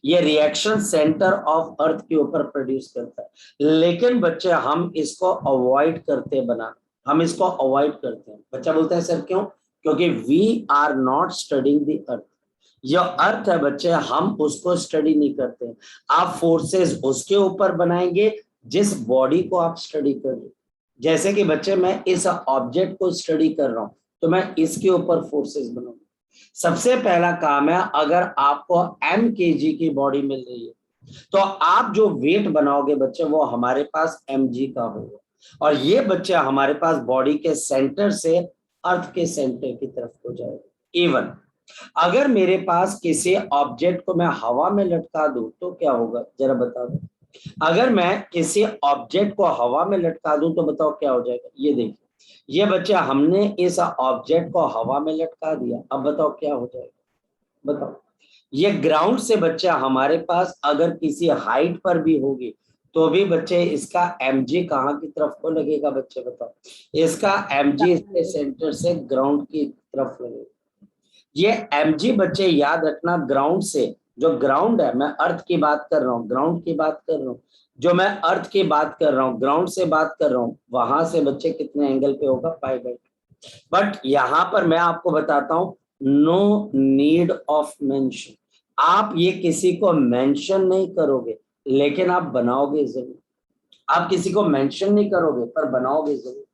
[SPEAKER 1] ये रिएक्शन सेंटर ऑफ अर्थ के ऊपर प्रोड्यूस करता है. लेकिन बच्चे हम इसको अवॉइड करते बनाना, हम इसको अवॉइड करते हैं. बच्चा बोलता है सर क्यों, क्योंकि we are not studying the earth. जो अर्थ है बच्चे हम उसको स्टडी नहीं करते. आप फोर्सेस उसके ऊपर बनाएंगे जिस बॉडी को आप स्टडी कर रहे. जैसे कि बच्चे मैं इस ऑब्जेक्ट को स्टडी कर रहा हूं तो मैं इसके ऊपर फोर्सेस बनाऊंगा. सबसे पहला काम है, अगर आपको m kg की बॉडी मिल रही है तो आप जो वेट बनाओगे बच्चे वो हमारे पास mg का होगा. और ये बच्चे हमारे पास बॉडी के सेंटर से अर्थ के सेंटर की तरफ हो जाएगा. इवन अगर मेरे पास किसी ऑब्जेक्ट को मैं हवा में लटका दूं तो क्या होगा, जरा बता दो. अगर मैं किसी ऑब्जेक्ट को हवा में लटका दूं तो बताओ क्या हो जाएगा. ये देखिए, ये बच्चा हमने इस ऑब्जेक्ट को हवा में लटका दिया. अब बताओ क्या हो जाएगा, बताओ. ये ग्राउंड से बच्चा हमारे पास अगर किसी हाइट पर भी होगी तो भी बच्चे इसका mg कहाँ की तरफ को लगेगा, बच्चे बताओ. इसका mg इसके सेंटर से ग्राउंड की तरफ लगेगा. ये mg बच्चे याद रखना, ग्राउंड से, जो ग्राउंड है, मैं अर्थ की बात कर रहा हूँ, ग्राउंड की बात कर रहा हूँ, जो मैं अर्थ की बात कर रहा हूँ, ग्राउंड से बात कर रहा हूँ, वहां से बच्चे कितने एंगल पे होगा, π/2. बट यहाँ पर मैं आपको बताता हूँ, नो नीड ऑफ मेंशन. आप ये किसी को मेंशन नहीं करोगे लेकिन आप बनाओगे जरूर. आप किसी को मेंशन नहीं करोगे पर बनाओगे जरूर.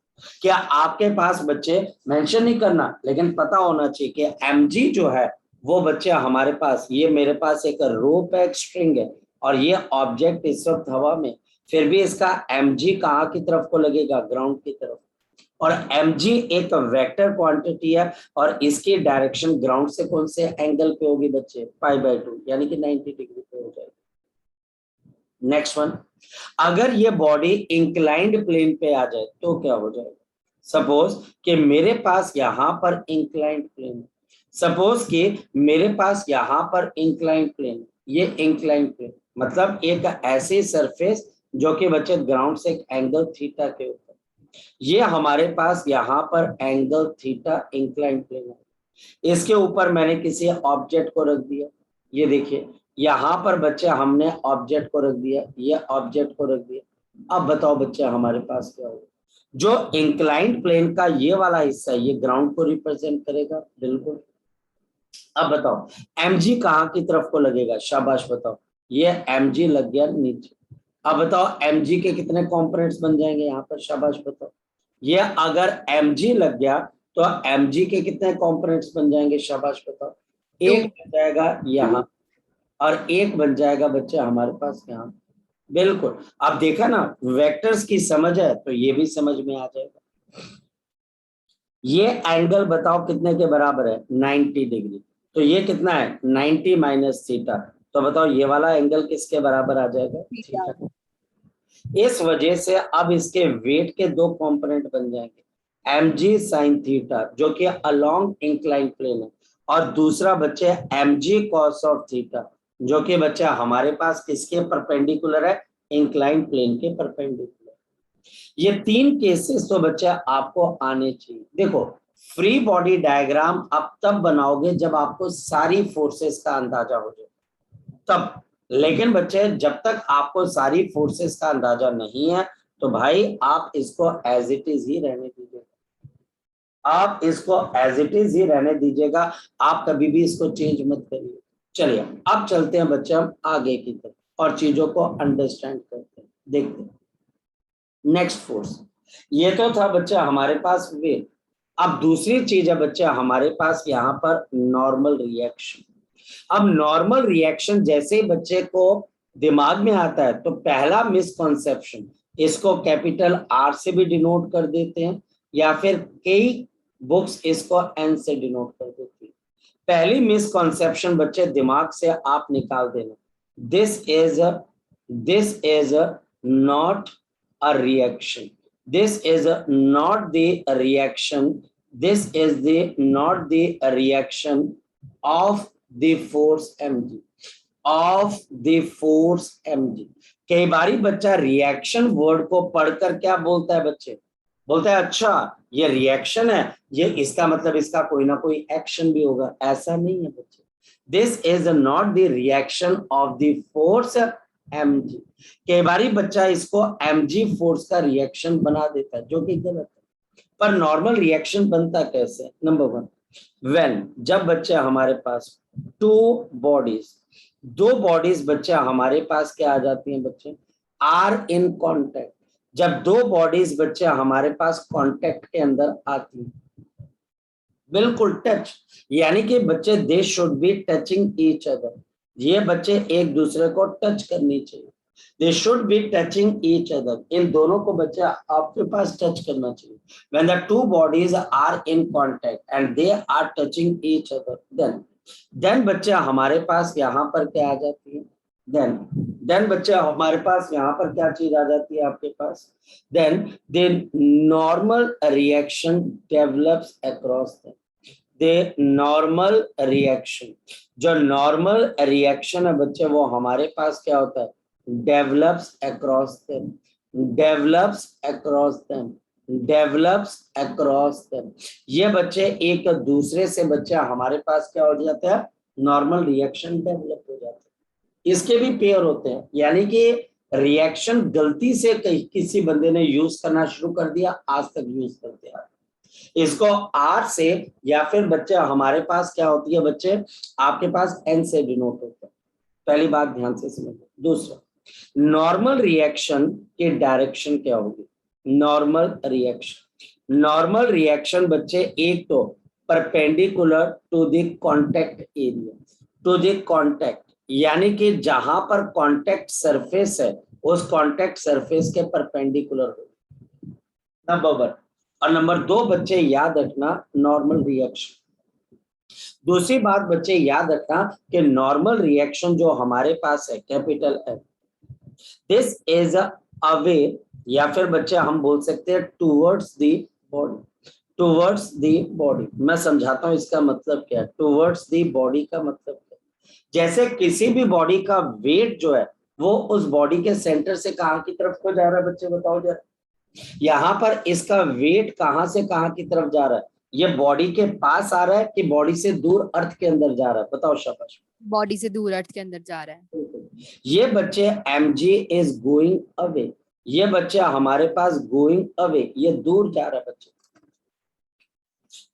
[SPEAKER 1] क्या आपके पास बच्चे मेंशन नहीं करना, लेकिन पता होना चाहिए कि mg जो है वो बच्चे हमारे पास, ये मेरे पास एक रोप है, एक स्ट्रिंग है, और ये ऑब्जेक्ट इस वक्त हवा में, फिर भी इसका mg कहाँ की तरफ को लगेगा, ग्राउंड की तरफ. और mg एक वेक्टर क्वांटिटी है और इसकी डायरेक्शन ग्राउंड से कौन से एंगल पे होगी बच्चे, π/2, यानी कि 90 डिग्री पे हो जाएगी. नेक्स्ट वन, अगर ये बॉडी इंक्लाइंड प्लेन पे आ जाए तो क्या हो जाएगा. सपोज कि मेरे पास यहाँ पर इंक्लाइंड प्लेन है, सपोज कि मेरे पास यहाँ पर इंक्लाइंड प्लेन, ये इंक्लाइंड प्लेन मतलब एक ऐसी सरफेस जो कि बच्चे ग्राउंड से एक एंगल थीटा के ऊपर, ये हमारे पास यहाँ पर एंगल थीटा इंक्लाइंड प्लेन है. इसके ऊपर मैंने किसी ऑब्जेक्ट को रख दिया, ये देखिए यहाँ पर बच्चे हमने ऑब्जेक्ट को रख दिया, ये ऑब्जेक्ट को रख दिया। अब बताओ बच्चे हमारे पास क्या होगा? जो इंक्लाइंड प्लेन का ये वाला हिस्सा है, ये ग्राउंड को रिप्रेजेंट करेगा, बिल्कुल। अब बताओ mg कहाँ की तरफ को लगेगा? शाबाश बताओ, ये mg लग गया नीचे। अब बताओ mg के कितने कंपोनेंट्स बन जाएंगे यहाँ पर? शाबाश बताओ, ये अगर mg लग गया तो mg के कितने कंपोनेंट्स बन जाएंगे? शाबाश बताओ, एक बन जाएगा यहाँ और एक बन जाएगा बच्चे हमारे पास यहाँ, बिल्कुल। अब देखा ना, वेक्टर्स की समझ है तो ये भी समझ में आ जाएगा। ये एंगल बताओ कितने के बराबर है? 90 डिग्री। तो ये कितना है? 90 माइनस थीटा। तो बताओ ये वाला एंगल किसके बराबर आ जाएगा? थीटा। इस वजह से अब इसके वेट के दो कंपोनेंट बन जाएंगे, mg sin थीटा जो कि अलोंग इंक्लाइन प्लेन है, और दूसरा बच्चे mg cos ऑफ थीटा जो कि बच्चे हमारे पास किसके परपेंडिकुलर है? इंक्लाइन प्लेन के परपेंडिकुलर। ये तीन केसेस तो बच्चे आपको आने चाहिए। देखो फ्री बॉडी डायग्राम अब तब बनाओगे जब आपको सारी फोर्सेस का अंदाजा हो जाए, तब। लेकिन बच्चे जब तक आपको सारी फोर्सेस का अंदाजा नहीं है तो भाई आप इसको एज इट इज ही रहने दीजिएगा, आप इसको एज इट इज ही रहने दीजिएगा, आप कभी भी इसको चेंज मत करिए। चलिए अब चलते हैं बच्चे हम आगे की तरफ और चीजों को अंडरस्टैंड करते हैं, देखते हैं। नेक्स्ट फोर्स, ये तो था बच्चा हमारे पास वेट। अब दूसरी चीज है बच्चे हमारे पास यहाँ पर नॉर्मल रिएक्शन। अब नॉर्मल रिएक्शन जैसे ही बच्चे को दिमाग में आता है तो पहला मिसकॉन्सेप्शन, इसको कैपिटल R से भी डिनोट कर देते हैं या फिर कई बुक्स इसको N से डिनोट कर देती है। पहली मिसकॉन्सेप्शन बच्चे दिमाग से आप निकाल देना, this is not a reaction, this is not the reaction, this is not the reaction of the force mg, of the force mg। कई बारी बच्चा रिएक्शन वर्ड को पढ़कर क्या बोलता है बच्चे? बोलता है अच्छा ये रिएक्शन है, ये इसका मतलब इसका कोई ना कोई एक्शन भी होगा। ऐसा नहीं है बच्चे, this is not the reaction of the force mg। कई बारी बच्चा इसको mg फोर्स का रिएक्शन बना देता है जो कि गलत है। पर नॉर्मल रिएक्शन बनता कैसे? नंबर 1, व्हेन जब बच्चे हमारे पास दो बॉडीज बच्चे हमारे पास क्या आ जाती हैं बच्चे? Are in contact. जब दो बॉडीज बच्चे हमारे पास कॉन्टैक्ट के अंदर आती हैं, बिल्कुल टच, यानी कि बच्चे they should be touching each other, ये बच्चे एक दूसरे को टच करनी चाहिए, they should be touching each other, इन दोनों को बच्चे आपके पास टच करना चाहिए। When the two bodies are in contact and they are touching each other, then बच्चे हमारे पास यहाँ पर क्या आ जाती है? देन बच्चे हमारे पास यहाँ पर क्या चीज आ जाती है आपके पास? Then the normal reaction develops across them. The normal reaction, जो नॉर्मल रिएक्शन है बच्चे वो हमारे पास क्या होता है? Develops across them, develops across them, develops across them. ये बच्चे एक दूसरे से बच्चे हमारे पास क्या हो जाता है? नॉर्मल रिएक्शन डेवलप हो जाता है। इसके भी पेयर होते हैं, यानी कि रिएक्शन गलती से किसी बंदे ने यूज करना शुरू कर दिया, आज तक यूज करते हैं इसको R से, या फिर बच्चे हमारे पास क्या होती है बच्चे? आपके पास N से डिनोट होता है। पहली बात ध्यान से समझो। दूसरा, नॉर्मल रिएक्शन की डायरेक्शन क्या होगी? नॉर्मल रिएक्शन बच्चे एक तो perpendicular to the contact area, to the contact, यानी कि जहां पर कांटेक्ट सरफेस है उस कांटेक्ट सरफेस के परपेंडिकुलर हो, नंबर 1। और नंबर 2 बच्चे याद रखना, नॉर्मल रिएक्शन। दूसरी बात बच्चे याद रखना कि नॉर्मल रिएक्शन जो हमारे पास है capital F, this is away, या फिर बच्चे हम बोल सकते हैं towards the body, towards the body. मैं समझाता हूं इसका मतलब क्या है। टूवर्ड्स द बॉडी का मतलब क्या है? जैसे किसी भी बॉडी का वेट जो है वो उस बॉडी के सेंटर से कहां की तरफ को जा रहा है बच्चे? बताओ जरा। यहाँ पर इसका वेट कहां से कहां की तरफ जा रहा है? ये बॉडी के पास आ रहा है कि बॉडी से दूर अर्थ के अंदर जा रहा है? बताओ शाबाश।
[SPEAKER 2] बॉडी से दूर अर्थ के अंदर जा रहा है।
[SPEAKER 1] ये बच्चे mg इज गोइंग अवे, ये बच्चा हमारे पास गोइंग अवे, ये दूर जा रहा है बच्चे,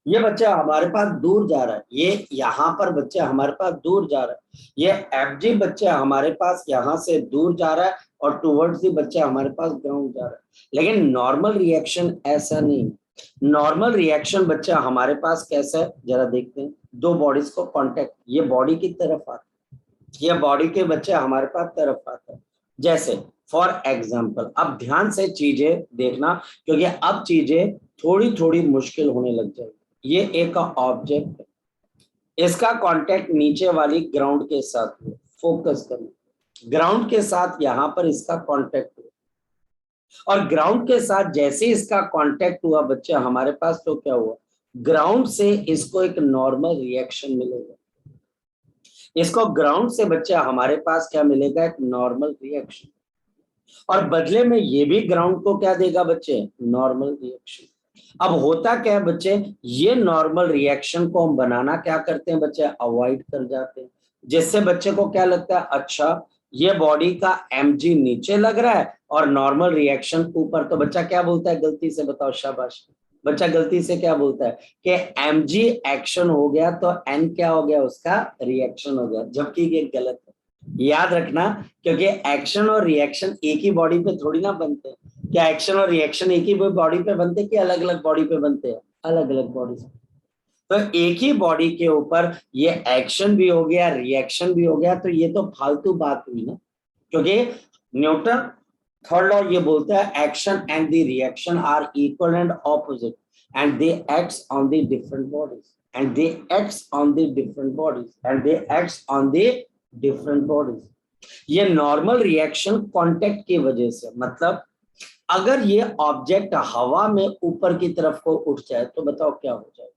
[SPEAKER 1] ये बच्चा हमारे पास दूर जा रहा है, ये यहाँ पर बच्चा हमारे पास दूर जा रहा है, ये mg बच्चा हमारे पास यहाँ से दूर जा रहा है और टुवर्ड्स दी बच्चा हमारे पास ग्राउंड जा रहा है। लेकिन नॉर्मल रिएक्शन ऐसा नहीं। नॉर्मल रिएक्शन बच्चा हमारे पास कैसा है जरा देखते हैं। दो बॉडीज को कांटेक्ट, ये बॉडी की तरफ आता है, ये बॉडी के बच्चे हमारे पास तरफ आता है। जैसे फॉर एग्जाम्पल, अब ध्यान से चीजें देखना क्योंकि अब चीजें थोड़ी थोड़ी मुश्किल होने लग जाएगी। ये एक ऑब्जेक्ट है, इसका कांटेक्ट नीचे वाली ग्राउंड के साथ है, फोकस करना, ग्राउंड के साथ यहाँ पर इसका कांटेक्ट हुआ और ग्राउंड के साथ जैसे इसका कांटेक्ट हुआ बच्चा हमारे पास, तो क्या हुआ, ग्राउंड से इसको एक नॉर्मल रिएक्शन मिलेगा। इसको ग्राउंड से बच्चा हमारे पास क्या मिलेगा, एक नॉर्मल रिएक्शन, और बदले में ये भी ग्राउंड को क्या देगा बच्चे, नॉर्मल रिएक्शन। अब होता क्या है बच्चे, ये नॉर्मल रिएक्शन को हम बनाना क्या करते हैं बच्चे, अवॉइड कर जाते हैं, जिससे बच्चे को क्या लगता है, अच्छा ये बॉडी का mg नीचे लग रहा है और नॉर्मल रिएक्शन ऊपर, तो बच्चा क्या बोलता है गलती से, बताओ शाबाश, बच्चा गलती से क्या बोलता है कि mg एक्शन हो गया तो n क्या हो गया, उसका रिएक्शन हो गया, जबकि ये गलत है। याद रखना, क्योंकि एक्शन और रिएक्शन एक ही बॉडी पे थोड़ी ना बनते हैं। क्या एक्शन और रिएक्शन एक ही बॉडी पे बनते हैं कि अलग अलग बॉडी पे बनते हैं, अलग अलग बॉडी पे। तो एक ही बॉडी के ऊपर ये एक्शन भी हो गया, रिएक्शन भी हो गया, तो ये तो फालतू बात हुई ना, क्योंकि न्यूटन थर्ड लॉ ये बोलता है action and the reaction are equal and opposite and they acts on the different bodies and they acts on the different bodies and they acts on the different bodies. ये normal reaction contact की वजह से, मतलब अगर ये object हवा में ऊपर की तरफ को उठ जाए तो बताओ क्या हो जाए,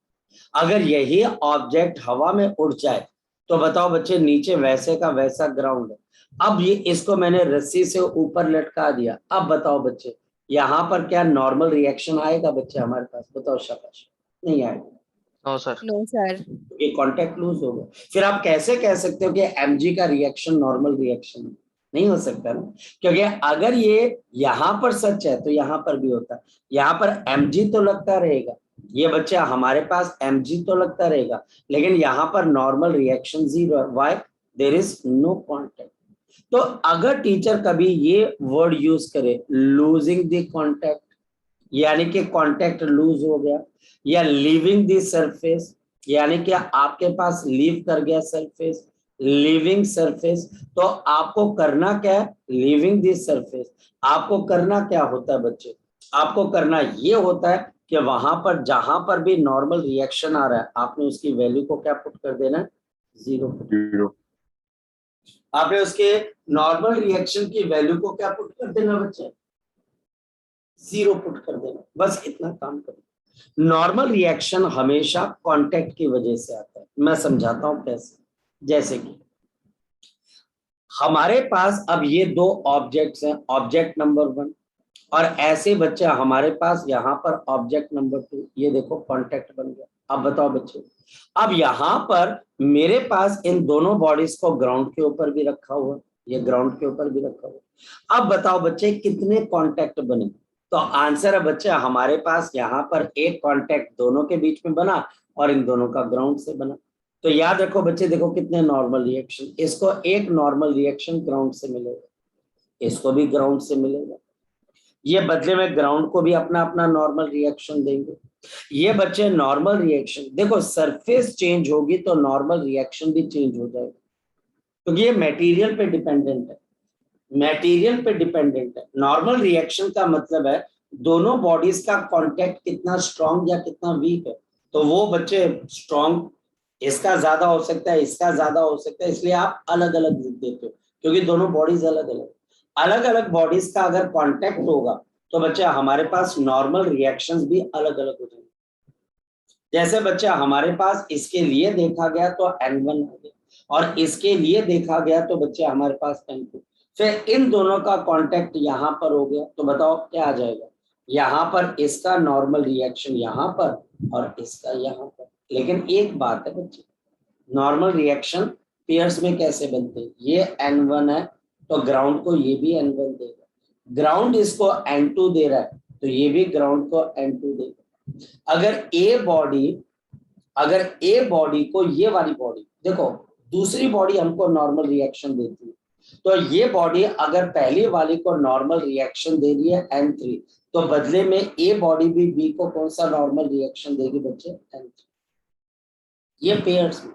[SPEAKER 1] अगर यही ऑब्जेक्ट हवा में उड़ जाए तो बताओ बच्चे नीचे वैसे का वैसा ग्राउंड है। अब ये इसको मैंने रस्सी से ऊपर लटका दिया, अब बताओ बच्चे यहाँ पर क्या नॉर्मल रिएक्शन आएगा बच्चे हमारे पास, बताओ शाबाश, नहीं आएगा।
[SPEAKER 4] No sir.
[SPEAKER 2] No sir.
[SPEAKER 1] ये कांटेक्ट लूज हो गया, फिर आप कैसे कह सकते हो कि mg का रिएक्शन नॉर्मल रिएक्शन है, नहीं हो सकता ना, क्योंकि अगर ये यहाँ पर सच है तो यहाँ पर भी होता है, यहाँ पर mg तो लगता रहेगा, ये बच्चा हमारे पास mg तो लगता रहेगा, लेकिन यहाँ पर normal reaction zero, why, there is no contact. तो अगर टीचर कभी ये वर्ड यूज करे लूजिंग द कांटेक्ट, यानी कि कांटेक्ट लूज हो गया, या लीविंग द सरफेस, यानी कि आपके पास लीव कर गया सरफेस, लीविंग सरफेस, तो आपको करना क्या है, लीविंग द सरफेस, आपको करना क्या होता है बच्चे, आपको करना ये होता है कि वहां पर जहां पर भी नॉर्मल रिएक्शन आ रहा है आपने उसकी वैल्यू को क्या पुट कर देना है, जीरो। आपने उसके नॉर्मल रिएक्शन की वैल्यू को क्या पुट कर देना बच्चे, जीरो पुट कर देना, बस इतना काम करो। नॉर्मल रिएक्शन हमेशा कांटेक्ट की वजह से आता है, मैं समझाता हूं कैसे। जैसे कि हमारे पास अब ये दो ऑब्जेक्ट्स हैं, ऑब्जेक्ट नंबर 1 और ऐसे बच्चा हमारे पास यहाँ पर ऑब्जेक्ट नंबर 2, ये देखो कांटेक्ट बन गया। अब बताओ बच्चे, अब यहाँ पर मेरे पास इन दोनों बॉडीज को ग्राउंड के ऊपर भी रखा हुआ, ये ग्राउंड के ऊपर भी रखा हुआ। अब बताओ बच्चे कितने कांटेक्ट बने, तो आंसर है बच्चे हमारे पास यहाँ पर एक कांटेक्ट दोनों के बीच में बना और इन दोनों का ग्राउंड से बना। तो याद रखो बच्चे, देखो कितने नॉर्मल रिएक्शन, इसको एक नॉर्मल रिएक्शन ग्राउंड से मिलेगा, इसको भी ग्राउंड से मिलेगा, ये बदले में ग्राउंड को भी अपना अपना नॉर्मल रिएक्शन देंगे। ये बच्चे नॉर्मल रिएक्शन, देखो सरफेस चेंज होगी तो नॉर्मल रिएक्शन भी चेंज हो जाएगा, क्योंकि ये मटेरियल पे डिपेंडेंट है, मटेरियल पे डिपेंडेंट है। नॉर्मल रिएक्शन का मतलब है दोनों बॉडीज का कांटेक्ट कितना स्ट्रांग या कितना वीक है, तो वो बच्चे स्ट्रांग इसका ज्यादा हो सकता है, इसका ज्यादा हो सकता है, इसलिए आप अलग अलग लिख देते हो, क्योंकि दोनों बॉडीज अलग अलग, अलग अलग बॉडीज का अगर कांटेक्ट होगा तो बच्चा हमारे पास नॉर्मल रिएक्शंस भी अलग अलग हो जाएंगे। जैसे बच्चा हमारे पास इसके लिए देखा गया तो N1 आ गया और इसके लिए देखा गया तो बच्चा हमारे पास N2, फिर इन दोनों का कांटेक्ट यहाँ पर हो गया तो बताओ क्या आ जाएगा, यहाँ पर इसका नॉर्मल रिएक्शन यहाँ पर और इसका यहाँ पर। लेकिन एक बात है बच्चे, नॉर्मल रिएक्शन पेयर्स में कैसे बनते हैं? ये N1 है तो ग्राउंड को ये भी N1 देगा, ग्राउंड इसको N2 दे रहा है तो ये भी ग्राउंड को N2 देगा। अगर ए बॉडी को, ये वाली बॉडी देखो, दूसरी बॉडी हमको नॉर्मल रिएक्शन देती है, तो ये बॉडी अगर पहली वाली को नॉर्मल रिएक्शन दे रही है N3, तो बदले में ए बॉडी भी बी को कौन सा नॉर्मल रिएक्शन देगी बच्चे? N3। ये पेयर्स में।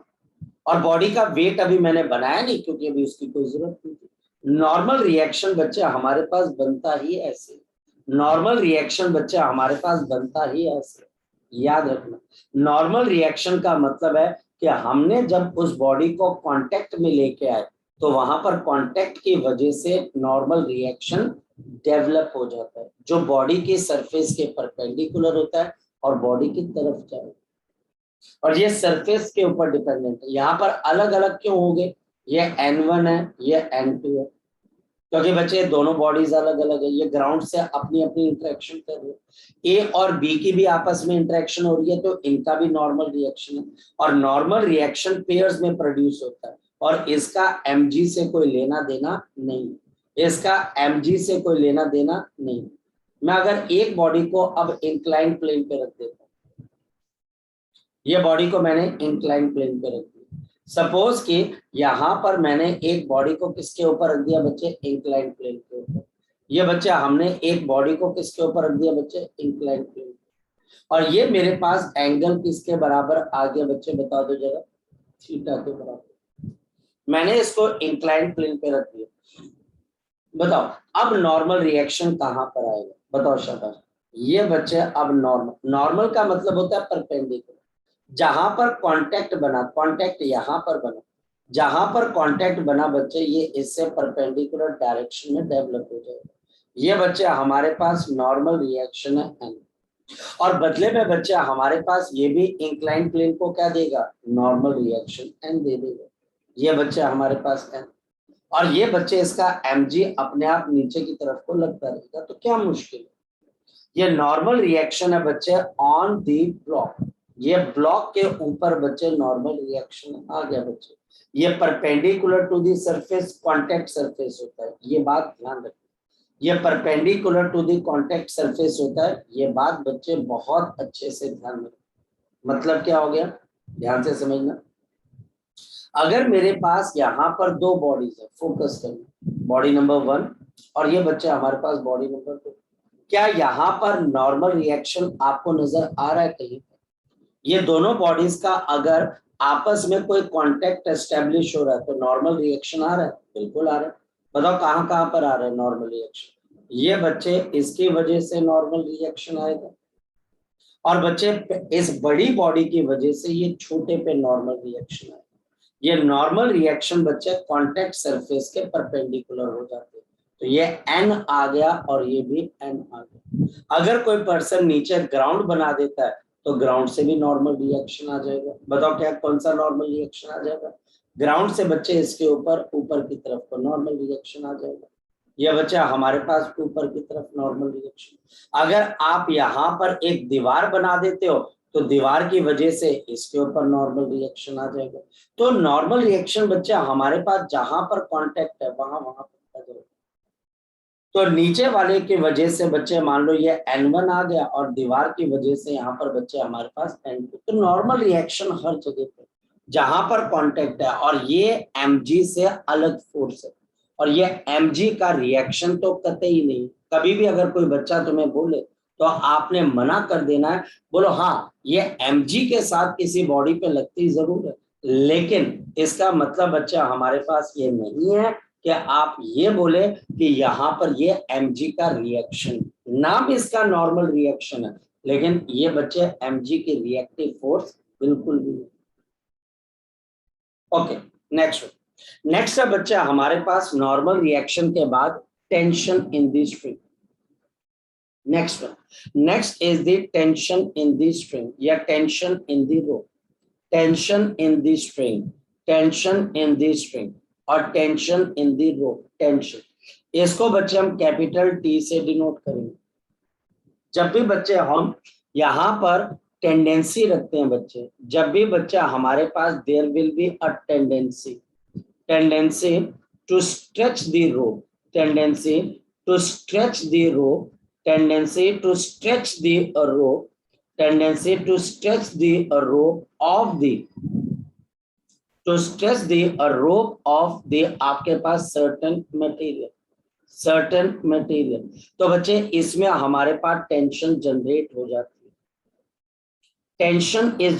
[SPEAKER 1] और बॉडी का वेट अभी मैंने बनाया नहीं क्योंकि अभी उसकी कोई जरूरत नहीं थी। नॉर्मल रिएक्शन बच्चे हमारे पास बनता ही ऐसे, नॉर्मल रिएक्शन बच्चे हमारे पास बनता ही ऐसे, याद रखना। नॉर्मल रिएक्शन का मतलब है कि हमने जब उस बॉडी को कांटेक्ट में लेके आए तो वहां पर कांटेक्ट की वजह से नॉर्मल रिएक्शन डेवलप हो जाता है, जो बॉडी के सरफेस के परपेंडिकुलर होता है और बॉडी की तरफ जाए, और ये सरफेस के ऊपर डिपेंडेंट है। यहाँ पर अलग अलग क्यों हो गए? ये N1 है, ये N2 है, क्योंकि बच्चे दोनों बॉडीज अलग अलग है। ये ग्राउंड से अपनी अपनी इंटरेक्शन कर रहे हैं, ए और बी की भी आपस में इंटरेक्शन हो रही है, तो इनका भी नॉर्मल रिएक्शन है। और नॉर्मल रिएक्शन पेयर्स में प्रोड्यूस होता है और इसका Mg से कोई लेना देना नहीं, इसका Mg से कोई लेना देना नहीं। मैं अगर एक बॉडी को अब इंक्लाइन प्लेन पे रख देता हूँ, ये बॉडी को मैंने इंक्लाइन प्लेन पे रख दिया, सपोज कि यहाँ पर मैंने एक बॉडी को किसके ऊपर रख दिया बच्चे? इंक्लाइन प्लेन के ऊपर। ये बच्चे हमने एक बॉडी को किसके ऊपर रख दिया बच्चे? इंक्लाइन प्लेन पे। और ये मेरे पास एंगल किसके बराबर आ गया बच्चे? बता दो जरा, थीटा के बराबर। मैंने इसको इंक्लाइन प्लेन पे रख दिया। बताओ अब नॉर्मल रिएक्शन कहाँ पर आएगा? बताओ शाबाश। ये बच्चे अब नॉर्मल का मतलब होता है परपेंडिकुलर। जहां पर कांटेक्ट बना, कांटेक्ट यहाँ पर बना, जहां पर कांटेक्ट बना बच्चे, ये इससे परपेंडिकुलर डायरेक्शन में डेवलप हो जाएगा। ये बच्चे हमारे पास नॉर्मल रिएक्शन है N, और बदले में बच्चे हमारे पास ये भी इंक्लाइन प्लेन को क्या देगा? नॉर्मल रिएक्शन N दे देगा। ये बच्चे हमारे पास N, और ये बच्चे इसका Mg अपने आप नीचे की तरफ को लगता रहेगा, तो क्या मुश्किल है? ये नॉर्मल रिएक्शन है बच्चे ऑन दी ब्लॉक। ये ब्लॉक के ऊपर बच्चे नॉर्मल रिएक्शन आ गया बच्चे। ये perpendicular to the surface contact surface होता है, ये बात ध्यान रखिए। ये perpendicular to the contact surface होता है, ये बात बच्चे बहुत अच्छे से ध्यान में। मतलब क्या हो गया? ध्यान से समझना। अगर मेरे पास यहाँ पर दो बॉडीज है, फोकस करना, बॉडी नंबर 1 और ये बच्चे हमारे पास बॉडी नंबर 2, क्या यहाँ पर नॉर्मल रिएक्शन आपको नजर आ रहा है कहीं? ये दोनों बॉडीज का अगर आपस में कोई कांटेक्ट एस्टेब्लिश हो रहा है तो नॉर्मल रिएक्शन आ रहा है? बिल्कुल आ रहा है। बताओ कहाँ कहाँ पर आ रहा है नॉर्मल रिएक्शन? ये बच्चे इसकी वजह से नॉर्मल रिएक्शन आएगा, और बच्चे इस बड़ी बॉडी की वजह से ये छोटे पे नॉर्मल रिएक्शन आएगा। ये नॉर्मल रिएक्शन बच्चे कांटेक्ट सरफेस के परपेंडिकुलर हो जाते हैं, तो ये N आ गया और ये भी N आ गया। अगर कोई पर्सन नीचे ग्राउंड बना देता है तो ग्राउंड से भी नॉर्मल रिएक्शन आ जाएगा। बताओ क्या कौन सा नॉर्मल रिएक्शन आ जाएगा? ग्राउंड से बच्चे इसके ऊपर की तरफ को नॉर्मल रिएक्शन आ जाएगा। यह बच्चा हमारे पास ऊपर की तरफ नॉर्मल रिएक्शन। अगर आप यहाँ पर एक दीवार बना देते हो तो दीवार की वजह से इसके ऊपर नॉर्मल रिएक्शन आ जाएगा। तो नॉर्मल रिएक्शन बच्चा हमारे पास जहां पर कांटेक्ट है वहां पर आ जाएगा। तो नीचे वाले की वजह से बच्चे मान लो ये N1 आ गया और दीवार की वजह से यहाँ पर बच्चे हमारे पास N2। तो नॉर्मल रिएक्शन हर जगह पे जहां पर कांटेक्ट है, और ये Mg से अलग फोर्स है, और ये Mg का रिएक्शन तो कतई नहीं। कभी भी अगर कोई बच्चा तुम्हें बोले तो आपने मना कर देना है, बोलो हाँ ये Mg के साथ किसी बॉडी पे लगती जरूर है, लेकिन इसका मतलब बच्चा हमारे पास ये नहीं है कि आप ये बोले कि यहाँ पर ये Mg का रिएक्शन, नाम इसका नॉर्मल रिएक्शन है, लेकिन ये बच्चे Mg की रिएक्टिव फोर्स बिल्कुल भी नहीं। ओके, नेक्स्ट है बच्चा हमारे पास नॉर्मल रिएक्शन के बाद tension in the string. Next is the tension in the string या tension in the rope. Tension in the string, tension in the string और tension in the rope. Tension, इसको बच्चे हम कैपिटल T से denote करेंगे। जब भी बच्चे हम यहाँ पर टेंडेंसी रखते हैं बच्चे, जब भी बच्चा हमारे पास there will be a tendency to stretch the rope, tendency to stretch the rope, tendency to stretch the rope, tendency to stretch the rope of the, to stretch the rope of the आपके पास certain material. तो बच्चे इसमें हमारे पास tension generate हो जाती है, tension is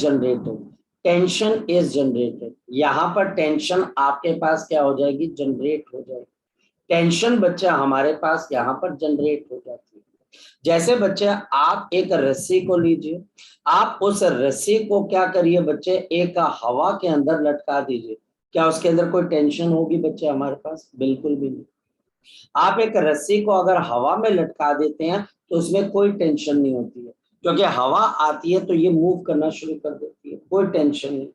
[SPEAKER 1] generated, यहाँ पर टेंशन आपके पास क्या हो जाएगी, जनरेट हो जाएगी। टेंशन बच्चा हमारे पास यहाँ पर जनरेट हो जाती है। जैसे बच्चे आप एक रस्सी को लीजिए, आप उस रस्सी को क्या करिए बच्चे, एक हवा के अंदर लटका दीजिए, क्या उसके अंदर कोई टेंशन होगी बच्चे हमारे पास? बिल्कुल भी नहीं। आप एक रस्सी को अगर हवा में लटका देते हैं तो उसमें कोई टेंशन नहीं होती है, क्योंकि हवा आती है तो ये मूव करना शुरू कर देती है, कोई टेंशन नहीं।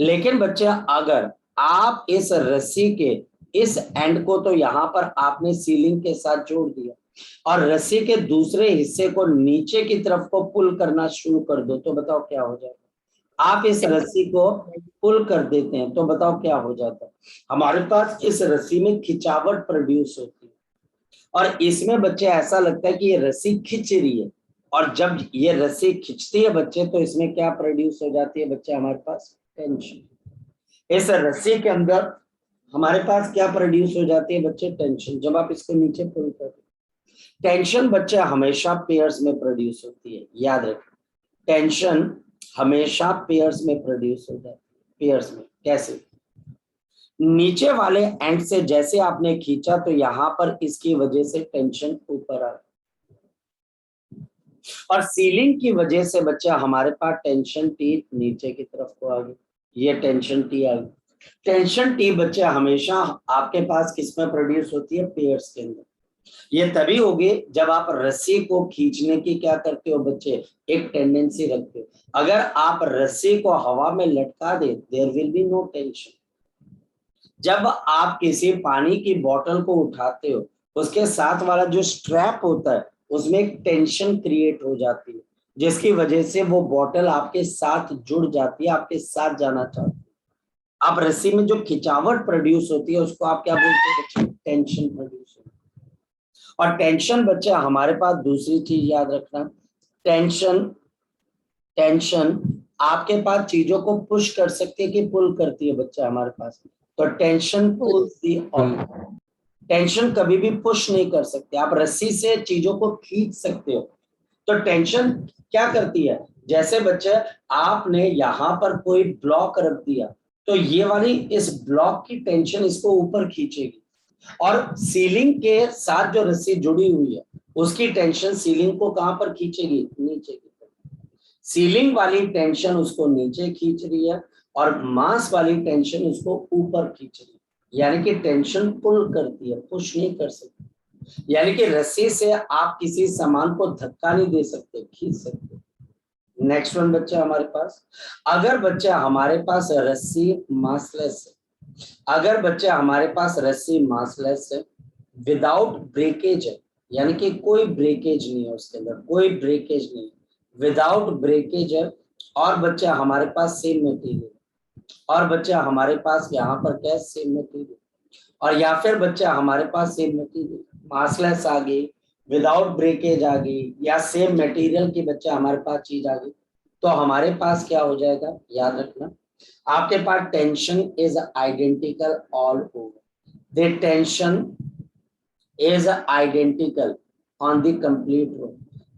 [SPEAKER 1] लेकिन बच्चे अगर आप इस रस्सी के इस एंड को तो यहाँ पर आपने सीलिंग के साथ जोड़ दिया और रस्सी के दूसरे हिस्से को नीचे की तरफ को पुल करना शुरू कर दो, तो बताओ क्या हो जाएगा? आप इस रस्सी को पुल कर देते हैं तो बताओ क्या हो जाता है? हमारे पास इस रस्सी में खिंचावट प्रोड्यूस होती है और इसमें बच्चे ऐसा लगता है कि ये रस्सी खिंच रही है, और जब ये रस्सी खिंचती है बच्चे तो इसमें क्या प्रोड्यूस हो जाती है बच्चे हमारे पास? टेंशन। इस रस्सी के अंदर हमारे पास क्या प्रोड्यूस हो जाती है बच्चे? टेंशन। जब आप इसको नीचे पुल कर, टेंशन बच्चे हमेशा पेयर्स में प्रोड्यूस होती है, याद रखें, टेंशन हमेशा पेयर्स में प्रोड्यूस हो जाती है। पेयर्स में कैसे? नीचे वाले एंड से जैसे आपने खींचा तो यहाँ पर इसकी वजह से टेंशन ऊपर आ, और सीलिंग की वजह से बच्चा हमारे पास टेंशन टी नीचे की तरफ को आ गई, ये टेंशन टी आ गई। टेंशन टी बच्चे हमेशा आपके पास किस में प्रोड्यूस होती है? पेयर्स के अंदर। ये तभी होगी जब आप रस्सी को खींचने की क्या करते हो बच्चे? एक टेंडेंसी रखते हो। अगर आप रस्सी को हवा में लटका दे, there will be no tension. जब आप किसी पानी की बोतल को उठाते हो, उसके साथ वाला जो स्ट्रैप होता है उसमें एक टेंशन क्रिएट हो जाती है, जिसकी वजह से वो बोतल आपके साथ जुड़ जाती है, आपके साथ जाना चाहती है। आप रस्सी में जो खिंचावट प्रोड्यूस होती है उसको आप क्या बोलते हैं बच्चे? टेंशन प्रोड्यूस होती है। और टेंशन बच्चे हमारे पास दूसरी चीज याद रखना, टेंशन आपके पास चीजों को पुश कर सकती है कि पुल करती है बच्चा हमारे पास? तो tension pulls the object. Tension कभी भी पुश नहीं कर सकते, आप रस्सी से चीजों को खींच सकते हो। तो टेंशन क्या करती है? जैसे बच्चे आपने यहाँ पर कोई ब्लॉक रख दिया तो ये वाली इस ब्लॉक की टेंशन इसको ऊपर खींचेगी, और सीलिंग के साथ जो रस्सी जुड़ी हुई है उसकी टेंशन सीलिंग को कहां पर खींचेगी? नीचे की तरफ। सीलिंग वाली टेंशन उसको नीचे खींच रही है और मास वाली टेंशन उसको ऊपर खींच रही है, यानी कि टेंशन पुल करती है, पुश नहीं कर सकती। यानी कि रस्सी से आप किसी सामान को धक्का नहीं दे सकते, खींच सकते। नेक्स्ट वन बच्चा हमारे पास, अगर बच्चा हमारे पास रस्सी मासलेस है, अगर बच्चा हमारे पास रस्सी मासलेस है, विदाउट ब्रेकेज है, यानी कि कोई ब्रेकेज नहीं है उसके अंदर, कोई ब्रेकेज नहीं, विदाउट ब्रेकेज है, और बच्चा हमारे पास सेम मटेरियल, और बच्चा हमारे पास यहाँ पर क्या है? सेम मटेरियल, और या फिर बच्चा हमारे पास सेम मटेरियल मासलेस आ गई, विदाउट ब्रेकेज आ गई, या सेम मटेरियल की बच्चा हमारे पास चीज आ गई, तो हमारे पास क्या हो जाएगा? याद रखना, आपके पास tension is identical all over, the tension is identical on the complete rope,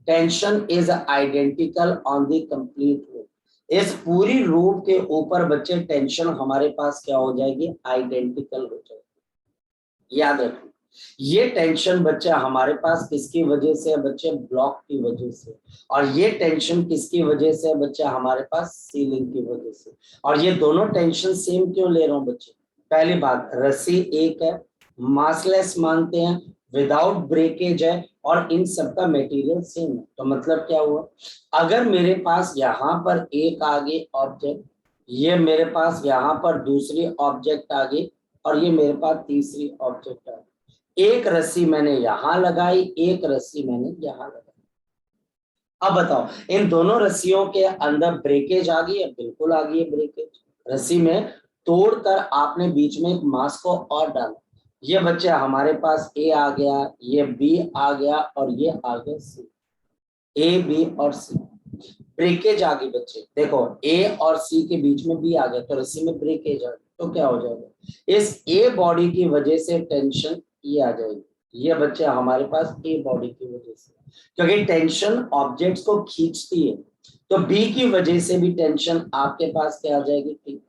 [SPEAKER 1] tension is identical on the complete rope. इस पूरी रूट के ऊपर बच्चे टेंशन हमारे पास क्या हो जाएगी? आइडेंटिकल हो जाएगी। याद रखना, ये टेंशन बच्चा हमारे पास किसकी वजह से है बच्चे? ब्लॉक की वजह से, और ये टेंशन किसकी वजह से है बच्चा? हमारे पास सीलिंग की वजह से। और ये दोनों टेंशन सेम क्यों ले रहा हूं बच्चे? पहली बात, रस्सी एक है, मासलेस मानते हैं, विदाउट ब्रेकेज है, और इन सबका मटेरियल सेम है। तो मतलब क्या हुआ? अगर मेरे पास यहाँ पर एक आगे ऑब्जेक्ट, ये मेरे पास यहाँ पर दूसरी ऑब्जेक्ट आ गई, और ये मेरे पास तीसरी ऑब्जेक्ट आ गई, एक रस्सी मैंने यहाँ लगाई, एक रस्सी मैंने यहाँ लगाई, अब बताओ इन दोनों रस्सियों के अंदर ब्रेकेज आ गई है? बिल्कुल आ गई है ब्रेकेज। रस्सी में तोड़कर आपने बीच में एक मास को और डाला। ये बच्चे हमारे पास ए आ गया, ये बी आ गया और ये आ गया सी। ए बी और सी ब्रेकेज आ गई बच्चे। देखो ए और सी के बीच में बी आ गया तो रस्सी में ब्रेकेज आ गई, तो क्या हो जाएगा? इस ए बॉडी की वजह से टेंशन ये आ जाएगी। ये बच्चे हमारे पास ए बॉडी की वजह से, क्योंकि टेंशन ऑब्जेक्ट्स को खींचती है, तो बी की वजह से भी टेंशन आपके पास क्या आ जाएगी? टी।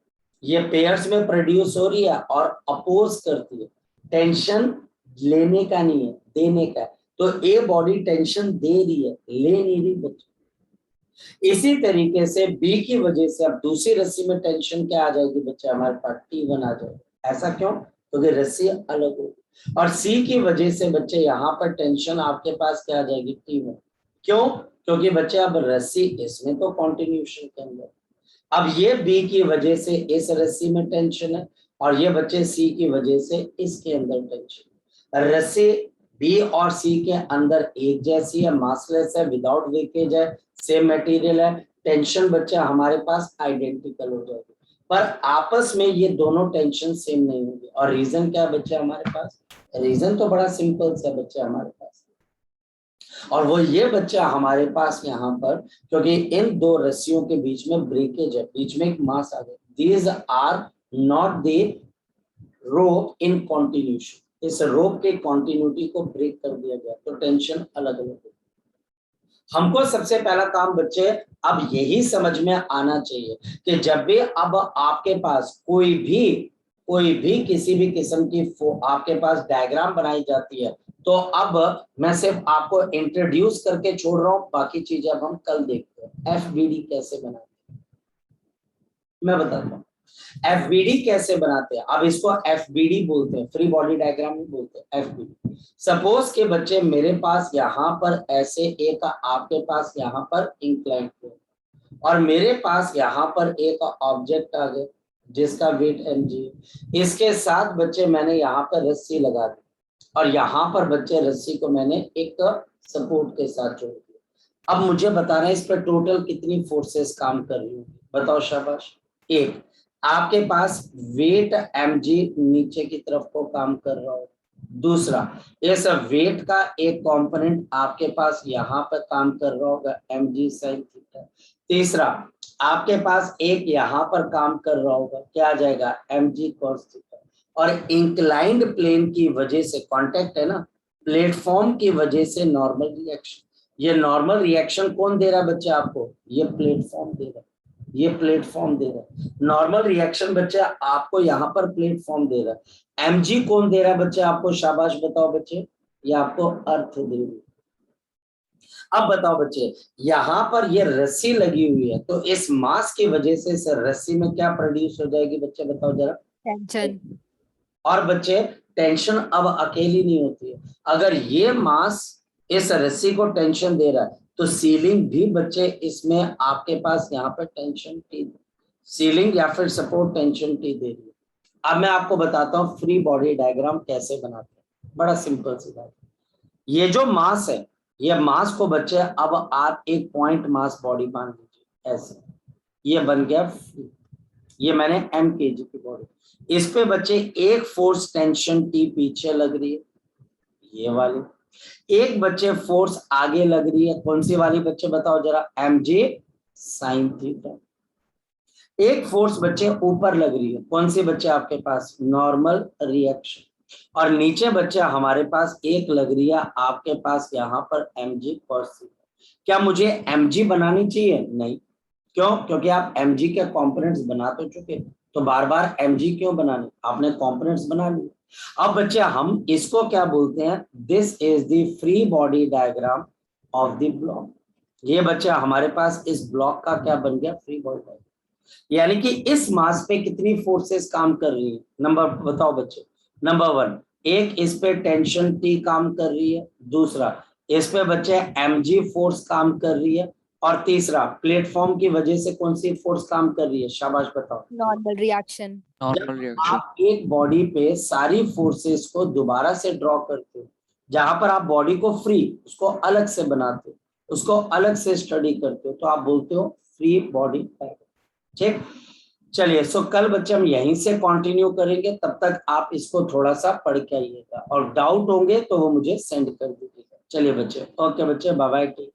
[SPEAKER 1] ये पेयर्स में प्रोड्यूस हो रही है और अपोज करती है। टेंशन लेने का नहीं है, देने का है। तो ए बॉडी टेंशन दे रही है, ले नहीं रही बच्चे। इसी तरीके से बी की वजह से अब दूसरी रस्सी में टेंशन क्या आ जाएगी बच्चे? हमारे पास T1 आ जाएगा। ऐसा क्यों? क्योंकि रस्सी अलग होगी। और सी की वजह से बच्चे यहाँ पर टेंशन आपके पास क्या आ जाएगी? T1। क्यों? क्योंकि बच्चे अब रस्सी इसमें तो कॉन्टिन्यूशन के अंदर, अब ये बी की वजह से इस रस्सी में टेंशन है और ये बच्चे सी की वजह से इसके अंदर टेंशन। रस्सी बी और सी के अंदर एक जैसी है, मासलेस है, विदाउट लीकेज है, सेम मटेरियल है, टेंशन बच्चे हमारे पास आइडेंटिकल हो जाएगी, पर आपस में ये दोनों टेंशन सेम नहीं होगी। और रीजन क्या है बच्चे हमारे पास? रीजन तो बड़ा सिंपल सा बच्चे हमारे पास, और वो ये बच्चा हमारे पास यहाँ पर, क्योंकि इन दो रस्सियों के बीच में ब्रेकेज है, बीच में एक मास आ गया। These are not the rope in continuation. इस रोप के कॉन्टिन्यूटी को ब्रेक कर दिया गया, तो टेंशन अलग अलग है। हमको सबसे पहला काम बच्चे अब यही समझ में आना चाहिए कि जब भी अब आपके पास कोई भी किसी भी किस्म की आपके पास डायग्राम बनाई जाती है, तो अब मैं सिर्फ आपको इंट्रोड्यूस करके छोड़ रहा हूं, बाकी चीजें अब हम कल देखते हैं। एफबीडी कैसे बनाते हैं मैं बताता हूँ। एफबीडी कैसे बनाते हैं? अब इसको एफबीडी बोलते हैं, फ्री बॉडी डायग्राम नहीं बोलते, एफबीडी। सपोज के बच्चे मेरे पास यहाँ पर ऐसे एक, आपके पास यहाँ पर इंक्लाइंड प्लेन, और मेरे पास यहाँ पर एक ऑब्जेक्ट आ गया जिसका वेट mg। इसके साथ बच्चे मैंने यहाँ पर रस्सी लगा दी और यहाँ पर बच्चे रस्सी को मैंने एक सपोर्ट के साथ जोड़ दिया। अब मुझे बताना है इस पर टोटल कितनी फोर्सेस काम कर रही होंगी, बताओ शाबाश। एक, आपके पास वेट mg नीचे की तरफ को काम कर रहा हो। दूसरा, इस वेट का एक कंपोनेंट आपके पास यहाँ पर काम कर रहा होगा mg sin थीटा। तीसरा, आपके पास एक यहाँ पर काम कर रहा होगा, क्या आ जाएगा? mg cos theta. और इंक्लाइंड प्लेन की वजह से, कांटेक्ट है ना, प्लेटफॉर्म की वजह से नॉर्मल रिएक्शन। ये नॉर्मल रिएक्शन कौन दे रहा है बच्चे आपको? ये प्लेटफॉर्म दे रहा है, ये प्लेटफॉर्म दे रहा है। नॉर्मल रिएक्शन बच्चे आपको यहाँ पर प्लेटफॉर्म दे रहा है। mg कौन दे रहा है बच्चे आपको? शाबाश बताओ बच्चे, ये आपको अर्थ दे रही है। अब बताओ बच्चे, यहाँ पर ये रस्सी लगी हुई है, तो इस मास की वजह से इस रस्सी में क्या प्रोड्यूस हो जाएगी बच्चे? बताओ जरा।
[SPEAKER 2] टेंशन।
[SPEAKER 1] और बच्चे टेंशन अब अकेली नहीं होती है। अगर ये मास इस रस्सी को टेंशन दे रहा है, तो सीलिंग भी बच्चे इसमें आपके पास यहाँ पर टेंशन टी, सीलिंग या फिर सपोर्ट टेंशन टी दे रही है। अब मैं आपको बताता हूँ फ्री बॉडी डायग्राम कैसे बनाते हैं, बड़ा सिंपल सी बात। ये जो मास है, ये मास को बच्चे अब आप एक पॉइंट मास बॉडी मान लीजिए, ऐसे ये बन गया। ये मैंने m kg की बॉडी, इस पे बच्चे एक फोर्स टेंशन T पीछे लग रही है, ये वाली। एक बच्चे फोर्स आगे लग रही है, कौन सी वाली बच्चे बताओ जरा? mg sin theta. एक फोर्स बच्चे ऊपर लग रही है, कौन सी बच्चे आपके पास? Normal reaction. और नीचे बच्चे हमारे पास एक लग रही है आपके पास यहाँ पर mg cos थीटा। क्या मुझे mg बनानी चाहिए? नहीं। क्यों? क्योंकि आप mg के कंपोनेंट्स बना तो चुके, तो बार बार mg क्यों बनाने? आपने कंपोनेंट्स बना लिए। अब बच्चे हम इसको क्या बोलते हैं? This is the free body diagram of the block. ये बच्चे हमारे पास इस ब्लॉक का क्या बन गया? Free body diagram. यानी कि इस मास पे कितनी फोर्सेस काम कर रही है? नंबर बताओ बच्चे। नंबर 1, एक इस पे टेंशन T काम कर रही है, दूसरा इस पे बच्चे mg फोर्स काम कर रही है, और तीसरा प्लेटफॉर्म की वजह से कौन सी फोर्स काम कर रही है? शाबाश बताओ।
[SPEAKER 2] Normal reaction.
[SPEAKER 1] आप एक बॉडी पे सारी फोर्सेस को दोबारा से ड्रॉ करते हो, जहां पर आप बॉडी को फ्री, उसको अलग से बनाते हो, उसको अलग से स्टडी करते हो तो आप बोलते हो फ्री बॉडी पैराडाइज। ठीक, चलिए सो कल बच्चे हम यहीं से कंटिन्यू करेंगे, तब तक आप इसको थोड़ा सा पढ़ के आइएगा और डाउट होंगे तो वो मुझे सेंड कर दीजिएगा। चलिए बच्चे, ओके बच्चे, बाय बाय।